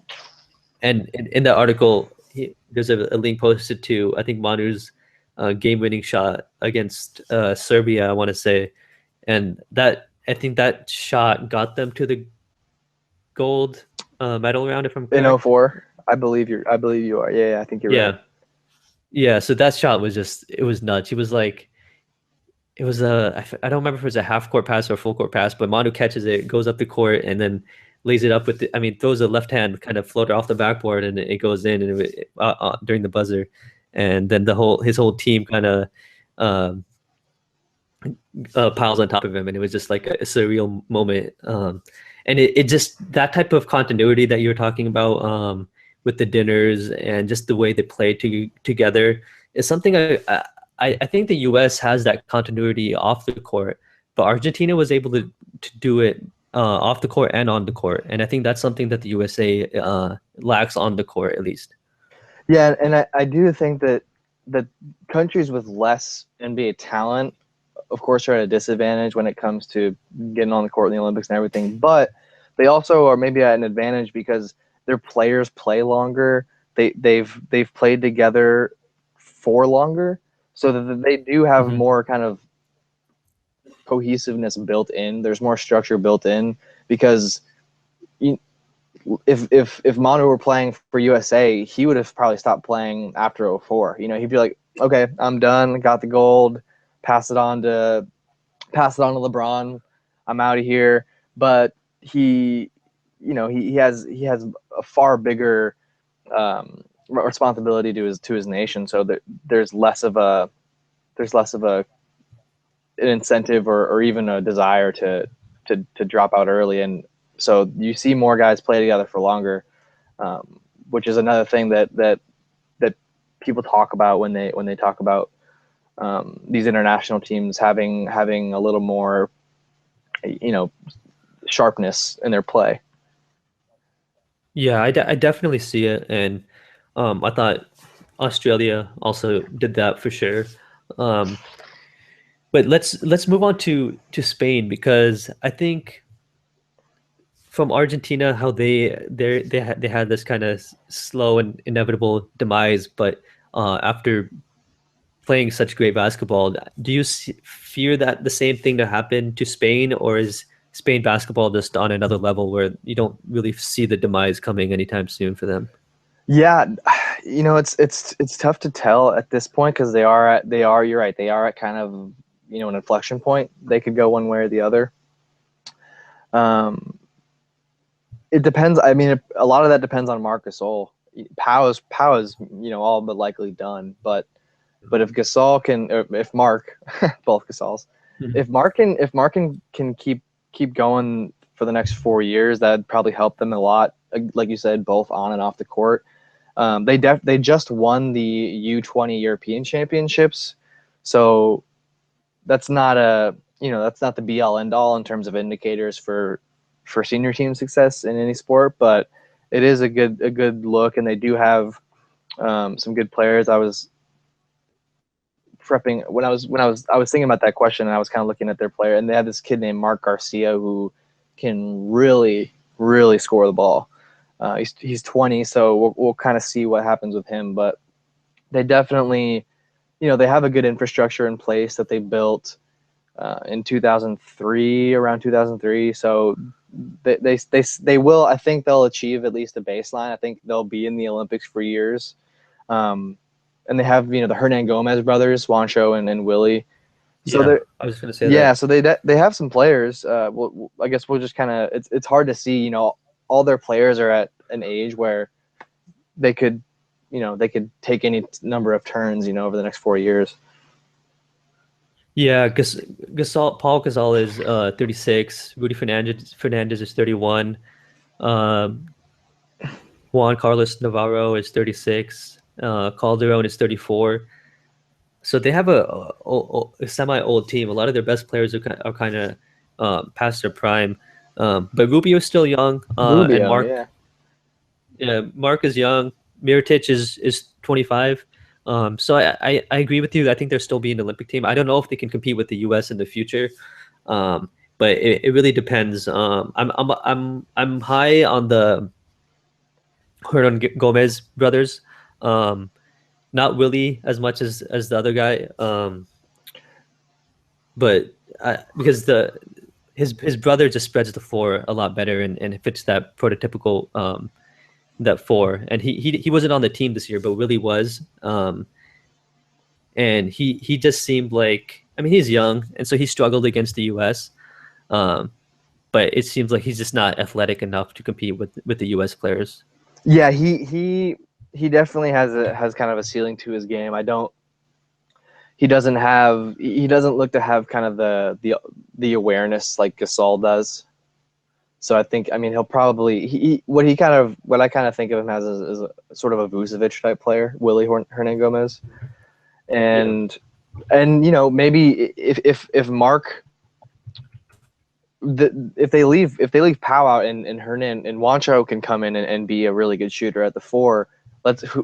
S1: and in that article, there's a link posted to I think Manu's game-winning shot against Serbia, I want to say, and that I think that shot got them to the gold medal round, if I'm
S2: In
S1: correct.
S2: '04, I believe you are. Yeah, I think you're right.
S1: Yeah, yeah. So that shot was just it was nuts. He was like it was I don't remember if it was a half court pass or a full court pass, but Manu catches it, goes up the court, and then lays it up with I mean, throws a left hand kind of floater off the backboard, and it goes in, and during the buzzer, and then his whole team kind of um, piles on top of him, and it was just like a surreal moment. And it just that type of continuity that you were talking about with the dinners and just the way they play together is something I think the U.S. has that continuity off the court, but Argentina was able to do it off the court and on the court, and I think that's something that the USA lacks on the court at least.
S2: Yeah, and I do think that countries with less NBA talent, of course, are at a disadvantage when it comes to getting on the court in the Olympics and everything. But they also are maybe at an advantage because their players play longer. They've played together for longer, so that they do have
S1: Hmm.
S2: more kind of cohesiveness built in. There's more structure built in because you, if Manu were playing for USA, he would have probably stopped playing after '04. He'd be like, okay, I'm done, got the gold, pass it on to LeBron. I'm out of here. But he has a far bigger responsibility to his nation. So that there's less of a an incentive or even a desire to drop out early. And so you see more guys play together for longer, which is another thing that people talk about when they talk about these international teams having a little more, you know, sharpness in their play.
S1: Yeah, I definitely see it, and I thought Australia also did that for sure. Um, but let's move on to Spain because I think from Argentina how they had this kind of slow and inevitable demise, but after playing such great basketball, do you fear that the same thing to happen to Spain, or is Spain basketball just on another level where you don't really see the demise coming anytime soon for them?
S2: Yeah, it's tough to tell at this point because they are you're right, they are at kind of an inflection point. They could go one way or the other. Um, it depends. I mean, a lot of that depends on Marc Gasol. Pau is all but likely done. But if Gasol can, or if Mark, both Gasols,
S1: Mhm.
S2: if Mark can keep going for the next 4 years, that'd probably help them a lot. Like you said, both on and off the court. They just won the U20 European Championships, so that's not the be all end all in terms of indicators for senior team success in any sport, but it is a good look, and they do have some good players. I was prepping when I was thinking about that question, and I was kind of looking at their player, and they have this kid named Mark Garcia who can really really score the ball. He's 20, so we'll kind of see what happens with him, but they definitely they have a good infrastructure in place that they built in 2003, around 2003. So they will. I think they'll achieve at least a baseline. I think they'll be in the Olympics for years. Um, and they have the Hernan Gomez brothers, Juancho and Willie. So
S1: Yeah,
S2: they're
S1: I was gonna say
S2: yeah,
S1: that.
S2: so they have some players. I guess we'll just kind of it's hard to see. All their players are at an age where they could, they could take any number of turns, over the next 4 years.
S1: Yeah, Paul Gasol is 36. Rudy Fernandez is 31. Um, Juan Carlos Navarro is 36. Calderon is 34. So they have a semi-old team. A lot of their best players are kind of past their prime. But Rubio's still young, and
S2: Rubio, yeah.
S1: Mark is young. Mirotic is 25. So I agree with you. I think they'll still be an Olympic team. I don't know if they can compete with the U.S. in the future. But it really depends. I'm high on the Hernan Gomez brothers. Um, Not Willie as much as the other guy. But because the his brother just spreads the floor a lot better and fits that prototypical that four. And he wasn't on the team this year, but Willie was. And he just seemed like, I mean, he's young, and so he struggled against the U.S. Um, but it seems like he's just not athletic enough to compete with the U.S. players.
S2: Yeah, he definitely has kind of a ceiling to his game. I don't he doesn't look to have kind of the awareness like Gasol does. So I think, I mean, he'll probably what I kind of think of him as is a sort of a Vucevic type player, Willie Hernan Gomez.
S1: Yeah.
S2: And maybe if Mark if they leave Powell out and Hernan and Wancho can come in and be a really good shooter at the four,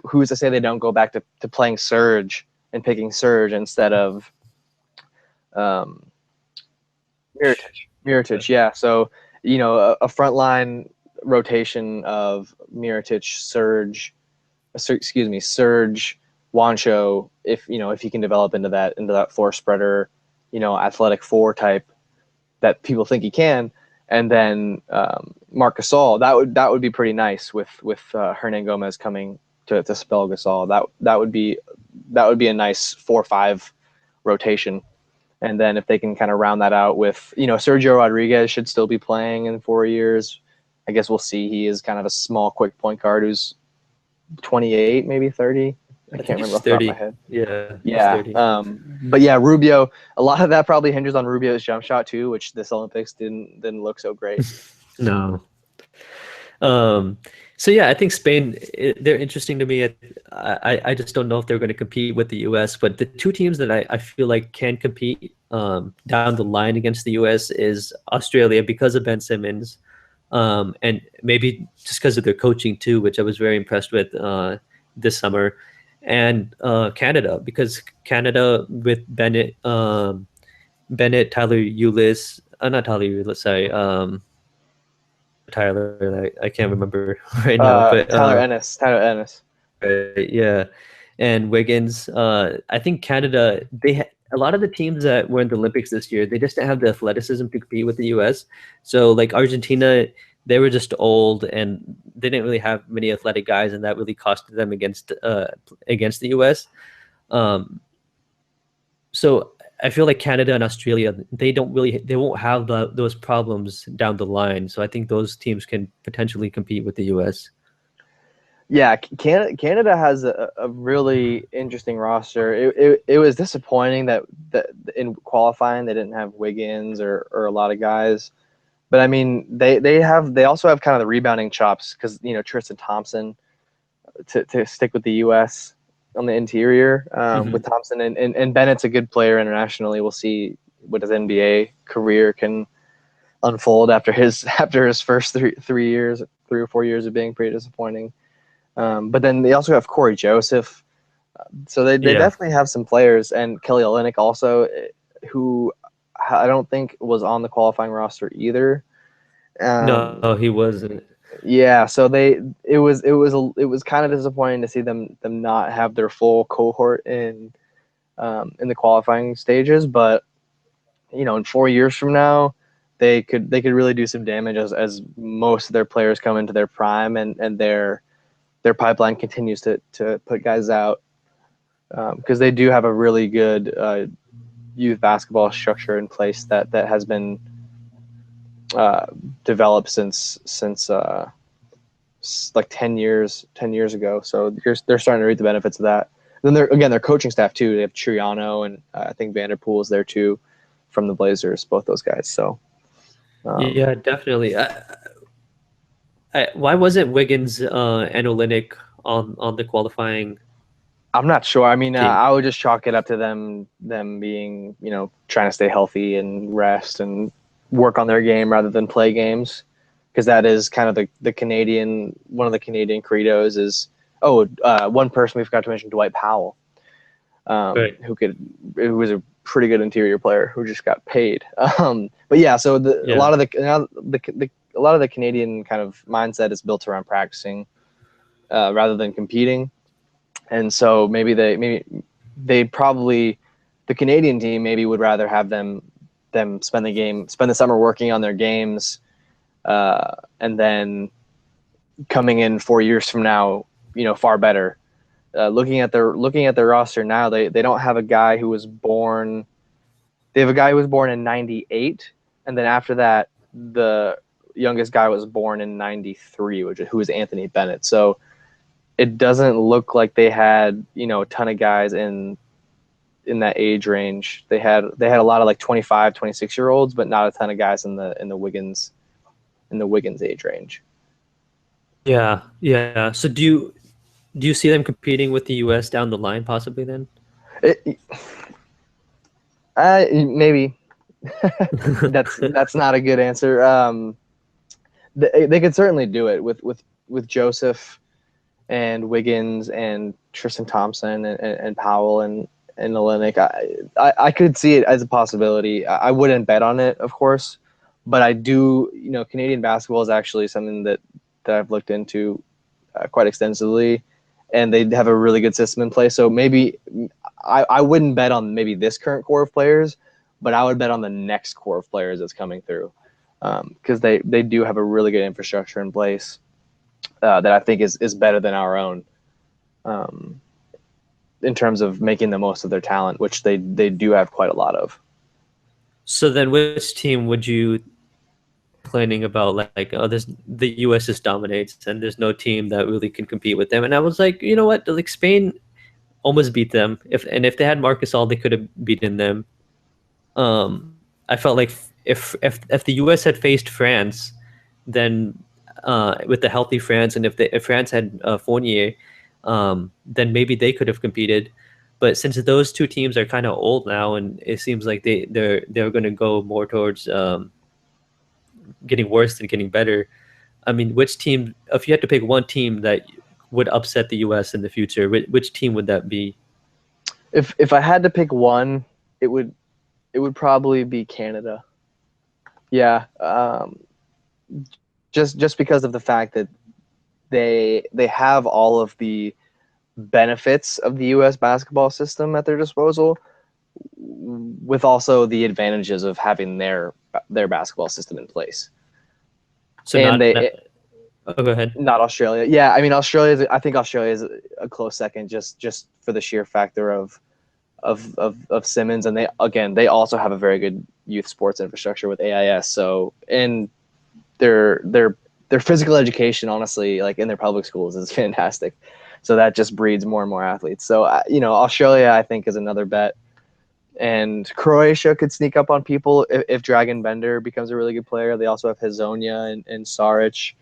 S2: who's to say they don't go back to playing Surge and picking Surge instead of um, Mirotic, yeah. So a frontline rotation of Mirotic, Surge, Wancho. If he can develop into that floor spreader, athletic four type that people think he can, and then Marc Gasol. That would be pretty nice with Hernan Gomez coming to spell Gasol. That would be a nice 4-5 rotation. And then if they can kind of round that out with, Sergio Rodriguez should still be playing in 4 years. I guess we'll see. He is kind of a small, quick point guard who's 28, maybe 30.
S1: I
S2: I can't
S1: think
S2: remember
S1: he's
S2: off the top of my
S1: 30.
S2: head.
S1: Yeah, he's
S2: Yeah.
S1: 30.
S2: But yeah, Rubio, a lot of that probably hinges on Rubio's jump shot too, which this Olympics didn't look so great.
S1: No. Um, so yeah, I think Spain, they're interesting to me. I just don't know if they're going to compete with the US, but the two teams that I feel like can compete down the line against the US is Australia because of Ben Simmons, and maybe just because of their coaching too, which I was very impressed with this summer, and Canada because Canada with Bennett, Tyler Eulis, not Tyler Eulis, sorry, Tyler. I can't remember right now, but
S2: Tyler Ennis.
S1: yeah, and Wiggins. I think Canada. A lot of the teams that were in the Olympics this year, they just didn't have the athleticism to compete with the U.S. So like Argentina, they were just old and they didn't really have many athletic guys, and that really costed them against the U.S. Um, so I feel like Canada and Australia, they won't have those problems down the line. So I think those teams can potentially compete with the US.
S2: Yeah, Canada has a really interesting roster. It was disappointing that in qualifying they didn't have Wiggins or a lot of guys. But I mean, they also have kind of the rebounding chops because Tristan Thompson to stick with the U.S. on the interior with
S1: Hmm.
S2: Thompson and Bennett's a good player internationally. We'll see what his NBA career can unfold after his after his first 3 or 4 years of being pretty disappointing. But then they also have Corey Joseph, so they
S1: Yeah.
S2: definitely have some players, and Kelly Olynyk also, who I don't think was on the qualifying roster either.
S1: No, he wasn't.
S2: Yeah, so it was kind of disappointing to see them not have their full cohort in the qualifying stages, but in 4 years from now, they could really do some damage as most of their players come into their prime and their pipeline continues to put guys out because they do have a really good youth basketball structure in place that has been uh, developed since like 10 years ago. So they're starting to reap the benefits of that. And then their coaching staff too. They have Triano and I think Vanderpool is there too from the Blazers. Both those guys. So um,
S1: Yeah, definitely. Why wasn't Wiggins and Olynyk on the qualifying
S2: I'm not sure. I mean,
S1: team?
S2: I would just chalk it up to them being trying to stay healthy and rest and work on their game rather than play games, because that is kind of the Canadian one of the Canadian credos is one person we forgot to mention, Dwight Powell,
S1: Right.
S2: who was a pretty good interior player who just got paid. But yeah, so a
S1: Yeah.
S2: lot of a lot of the Canadian kind of mindset is built around practicing rather than competing, and so they probably the Canadian team maybe would rather have them spend the summer working on their games, and then coming in 4 years from now, far better. Looking at their roster now, they don't have a guy who was born. They have a guy who was born in '98, and then after that, the youngest guy was born in '93, who is Anthony Bennett. So it doesn't look like they had a ton of guys in that age range. They had a lot of like 25, 26 year olds, but not a ton of guys in the Wiggins age range.
S1: Yeah. Yeah. So do you see them competing with the US down the line possibly then?
S2: It, maybe that's not a good answer. They could certainly do it with Joseph and Wiggins and Tristan Thompson and Powell and Olynyk. I could see it as a possibility. I wouldn't bet on it, of course, but I do. Canadian basketball is actually something that I've looked into quite extensively, and they have a really good system in place. So maybe I wouldn't bet on maybe this current core of players, but I would bet on the next core of players that's coming through, because they do have a really good infrastructure in place that I think is better than our own, um, in terms of making the most of their talent, which they do have quite a lot of.
S1: So then which team would you complaining about like oh this the US just dominates and there's no team that really can compete with them? And I was like, you know what? Like Spain almost beat them. If they had Marcus All, they could have beaten them. I felt like if the US had faced France, then with the healthy France, and if France had Fournier, then maybe they could have competed. But since those two teams are kind of old now, and it seems like they're going to go more towards getting worse than getting better. I mean, which team? If you had to pick one team that would upset the U.S. in the future, which team would that be?
S2: If I had to pick one, it would probably be Canada. Yeah, just because of the fact that they have all of the benefits of the U.S. basketball system at their disposal, with also the advantages of having their basketball system in place.
S1: So
S2: And they
S1: oh, go ahead.
S2: Not Australia. Yeah, I mean I think Australia is a close second, just for the sheer factor of Simmons, and they also have a very good youth sports infrastructure with AIS. So, and their physical education, honestly, like in their public schools, is fantastic. So that just breeds more and more athletes. So Australia, I think, is another bet, and Croatia could sneak up on people if Dragon Bender becomes a really good player. They also have Hazonia and Saric,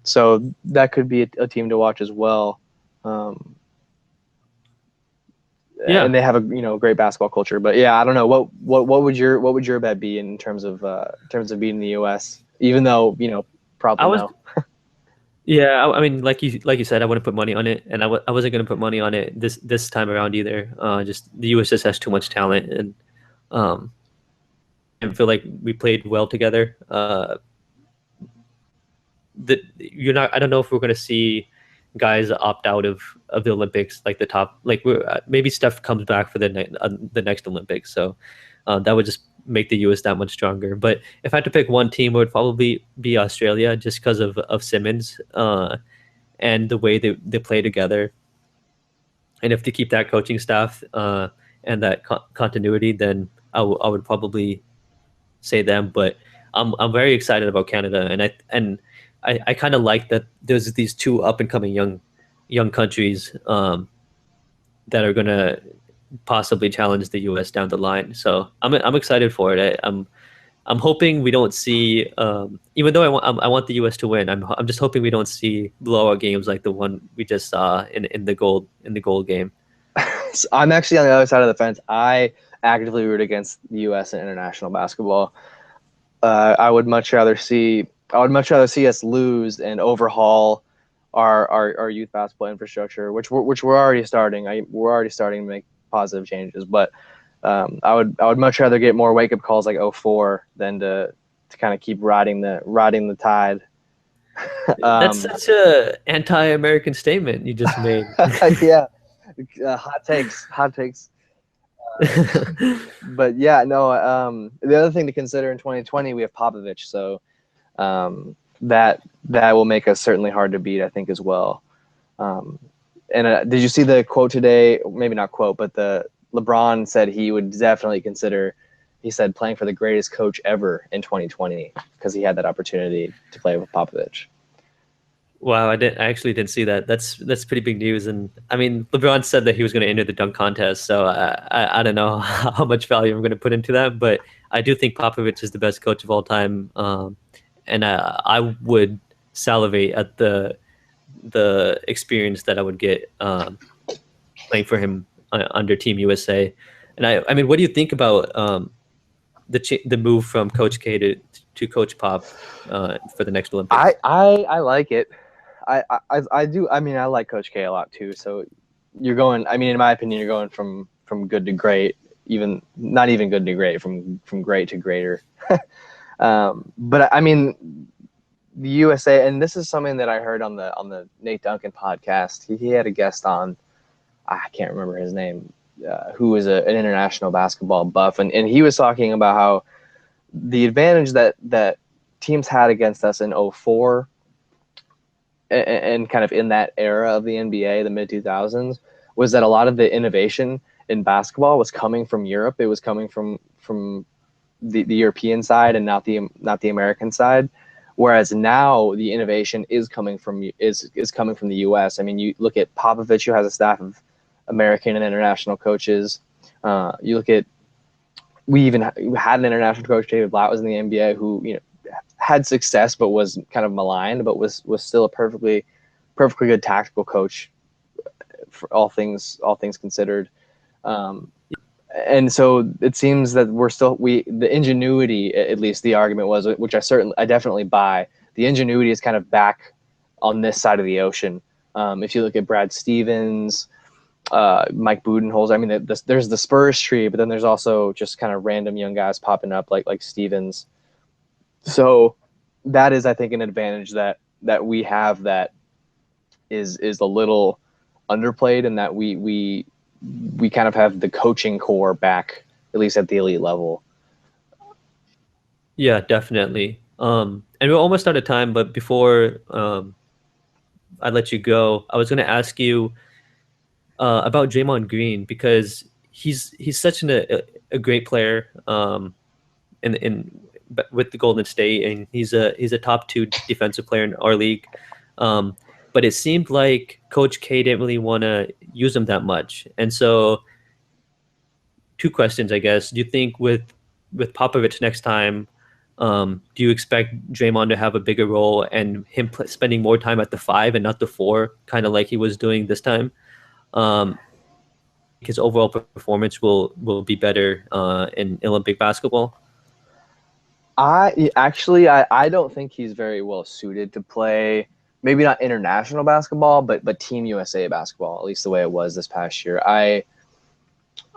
S2: so that could be a team to watch as well. Um, and
S1: Yeah,
S2: they have a great basketball culture. But yeah, I don't know what would your bet be in terms of beating the U.S. Even though
S1: I
S2: probably
S1: was.
S2: no.
S1: Yeah, I mean, like you said, I wouldn't put money on it, and I wasn't going to put money on it this time around either. Just the U.S. just has too much talent, and um, I feel like we played well together. That you're not. I don't know if we're going to see guys opt out of the Olympics, like the top. Like maybe Steph comes back for the next Olympics, so that would just make the U.S. that much stronger. But if I had to pick one team, it would probably be Australia, just because of Simmons and the way they play together. And if they keep that coaching staff and that continuity, then I would probably say them, but I'm very excited about Canada, and I kind of like that there's these two up and coming young countries that are gonna possibly challenge the U.S. down the line. So I'm excited for it. I'm hoping we don't see, even though I want the U.S. to win. I'm just hoping we don't see blowout games like the one we just saw in the gold game.
S2: So I'm actually on the other side of the fence. I actively root against the U.S. in international basketball. I would much rather see us lose and overhaul our youth basketball infrastructure, which we're already starting. We're already starting to make positive changes, but I would much rather get more wake up calls like '04 than to kind of keep riding the tide.
S1: That's
S2: Um,
S1: such a anti-American statement you just made.
S2: yeah, hot takes. But yeah, no. The other thing to consider in 2020, we have Popovich, so that will make us certainly hard to beat, I think, as well. Um, and did you see the quote today? Maybe not quote, but the LeBron said he would definitely consider. He said playing for the greatest coach ever in 2020 because he had that opportunity to play with Popovich.
S1: Wow, I actually didn't see that. That's pretty big news. And I mean, LeBron said that he was going to enter the dunk contest, so I don't know how much value I'm going to put into that, but I do think Popovich is the best coach of all time, and I would salivate at the experience that I would get playing for him under Team USA. And I mean, what do you think about the move from Coach K to Coach Pop for the next Olympics?
S2: I like it. I do. I mean, I like Coach K a lot too. So you're going. I mean, in my opinion, you're going from good to great. Even not even good to great. From great to greater. But I mean, the USA, and this is something that I heard on the Nate Duncan podcast. He had a guest on. I can't remember his name. Who is an international basketball buff, and he was talking about how the advantage that teams had against us in '04 and kind of in that era of the NBA, the mid 2000s, was that a lot of the innovation in basketball was coming from Europe. It was coming from the European side and not the American side. Whereas now the innovation is coming from coming from the U.S. I mean, you look at Popovich, who has a staff of American and international coaches. You look at we had an international coach, David Blatt, was in the NBA, who had success but was kind of maligned, but was still a perfectly good tactical coach for all things considered. And so it seems that the ingenuity, at least the argument was, which I definitely buy, the ingenuity is kind of back on this side of the ocean. If you look at Brad Stevens, Mike Budenholzer, I mean, there's the Spurs tree, but then there's also just kind of random young guys popping up like Stevens. So that is, I think, an advantage that we have that is a little underplayed, and that we kind of have the coaching core back, at least at the elite level.
S1: Yeah, definitely. And we're almost out of time, but before I let you go, I was going to ask you about Draymond Green because he's such a great player in with the Golden State, and he's a top two defensive player in our league. Um, but it seemed like Coach K didn't really want to use him that much, and so two questions, I guess. Do you think with Popovich next time, do you expect Draymond to have a bigger role and him spending more time at the five and not the four, kind of like he was doing this time? Um, his overall performance will be better in Olympic basketball.
S2: I don't think he's very well suited to play. Maybe not international basketball, but Team USA basketball, at least the way it was this past year. I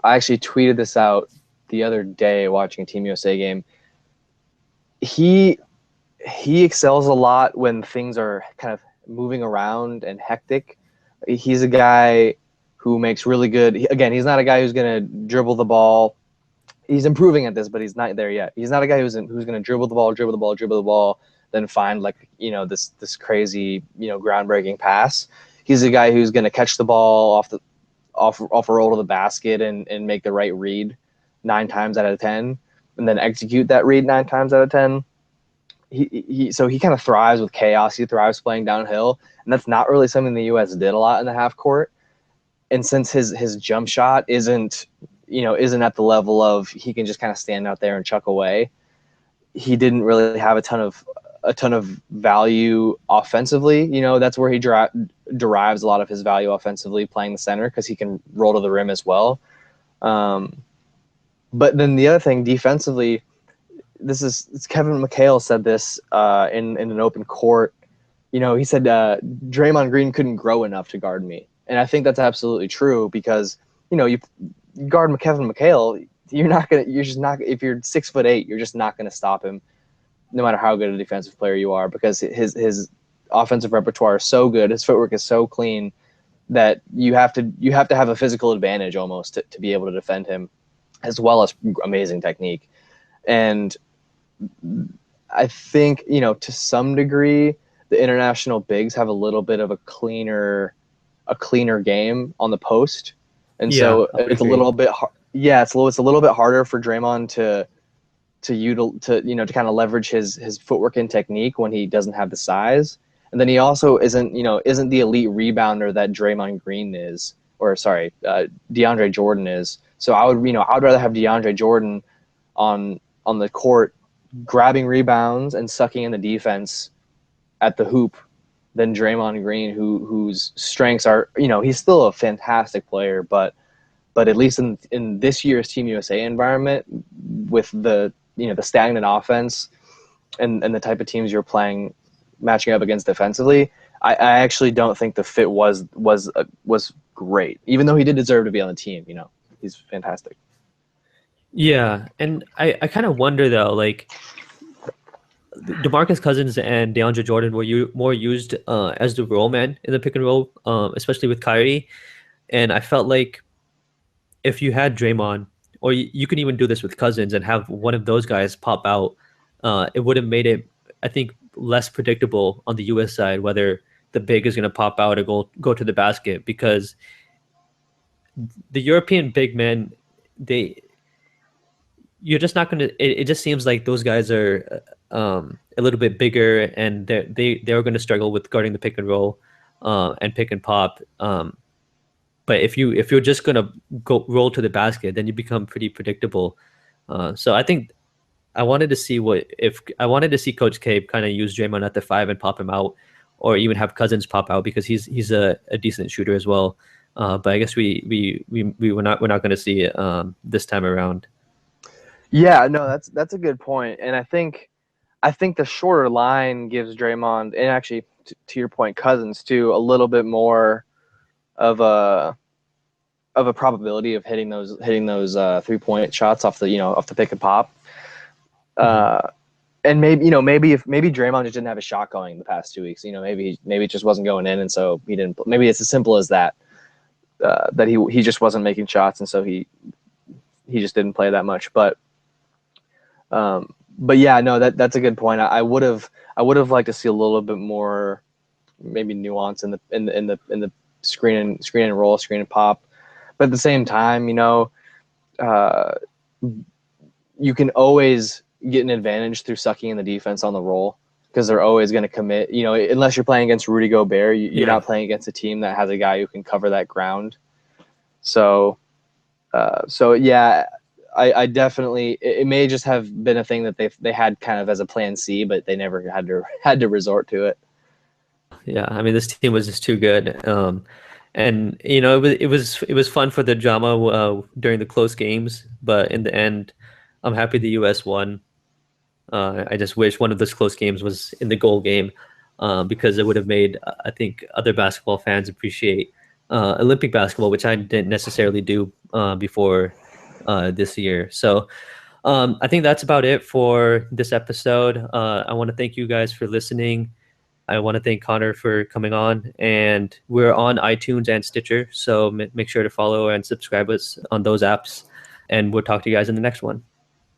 S2: actually tweeted this out the other day watching a Team USA game. He excels a lot when things are kind of moving around and hectic. He's a guy who makes really good. Again, he's not a guy who's going to dribble the ball. He's improving at this, but he's not there yet. He's not a guy who's going to dribble the ball, then find this crazy groundbreaking pass. He's a guy who's going to catch the ball off a roll to the basket and make the right read nine times out of 10 and then execute that read nine times out of 10. So he kind of thrives with chaos. He thrives playing downhill, and that's not really something the U.S. did a lot in the half court. And since his jump shot isn't at the level of he can just kind of stand out there and chuck away, he didn't really have a ton of value offensively. That's where he derives a lot of his value offensively, playing the center, because he can roll to the rim as well. But then the other thing, defensively, it's Kevin McHale said this in an open court. He said Draymond Green couldn't grow enough to guard me, and I think that's absolutely true, because you guard Kevin McHale, you're just not, if you're 6'8", you're just not gonna stop him, no matter how good a defensive player you are, because his offensive repertoire is so good, his footwork is so clean, that you have to have a physical advantage almost to be able to defend him, as well as amazing technique. And I think, to some degree, the international bigs have a little bit of a cleaner game on the post, and
S1: Yeah,
S2: so
S1: I would
S2: it's a
S1: agree.
S2: little bit it's a little bit harder for Draymond to kind of leverage his footwork and technique when he doesn't have the size. And then he also isn't the elite rebounder that Draymond Green is, or sorry, DeAndre Jordan is. So I would rather have DeAndre Jordan on the court, grabbing rebounds and sucking in the defense at the hoop, than Draymond Green, whose strengths are, he's still a fantastic player, but at least in this year's Team USA environment, with the stagnant offense and the type of teams you're playing, matching up against defensively, I actually don't think the fit was great. Even though he did deserve to be on the team, he's fantastic.
S1: Yeah, and I kind of wonder though, like DeMarcus Cousins and DeAndre Jordan were more used as the role man in the pick and roll, especially with Kyrie. And I felt like if you had Draymond, or you can even do this with Cousins and have one of those guys pop out, it would have made it, I think, less predictable on the US side whether the big is going to pop out or go to the basket, because the European big men, they you're just not going to. It just seems like those guys are a little bit bigger, and they're going to struggle with guarding the pick and roll and pick and pop. But if you're just gonna go roll to the basket, then you become pretty predictable. So I think I wanted to see Coach K kind of use Draymond at the five and pop him out, or even have Cousins pop out, because he's a decent shooter as well. But I guess we're not going to see it this time around.
S2: Yeah, no, that's a good point, and I think the shorter line gives Draymond, and actually to your point, Cousins too, a little bit more of a probability of hitting those 3-point shots off the pick and pop.
S1: Mhm.
S2: Uh, and maybe Draymond just didn't have a shot going the past 2 weeks. Maybe it just wasn't going in, and so he didn't. Maybe it's as simple as that. That he just wasn't making shots, and so he just didn't play that much. But yeah, no, that's a good point. I would have liked to see a little bit more, maybe nuance in the screen and roll, screen and pop. But at the same time, uh, you can always get an advantage through sucking in the defense on the roll, because they're always going to commit. Unless you're playing against Rudy Gobert, you're
S1: Yeah.
S2: not playing against a team that has a guy who can cover that ground. So, so yeah, I definitely, it may just have been a thing that they had kind of as a plan C, but they never had to resort to it.
S1: Yeah, I mean, this team was just too good. And it was fun for the drama during the close games, but in the end, I'm happy the US won. I just wish one of those close games was in the goal game, because it would have made, I think, other basketball fans appreciate Olympic basketball, which I didn't necessarily do before this year. So I think that's about it for this episode. I want to thank you guys for listening. I want to thank Connor for coming on, and we're on iTunes and Stitcher, so make sure to follow and subscribe us on those apps, and we'll talk to you guys in the next one.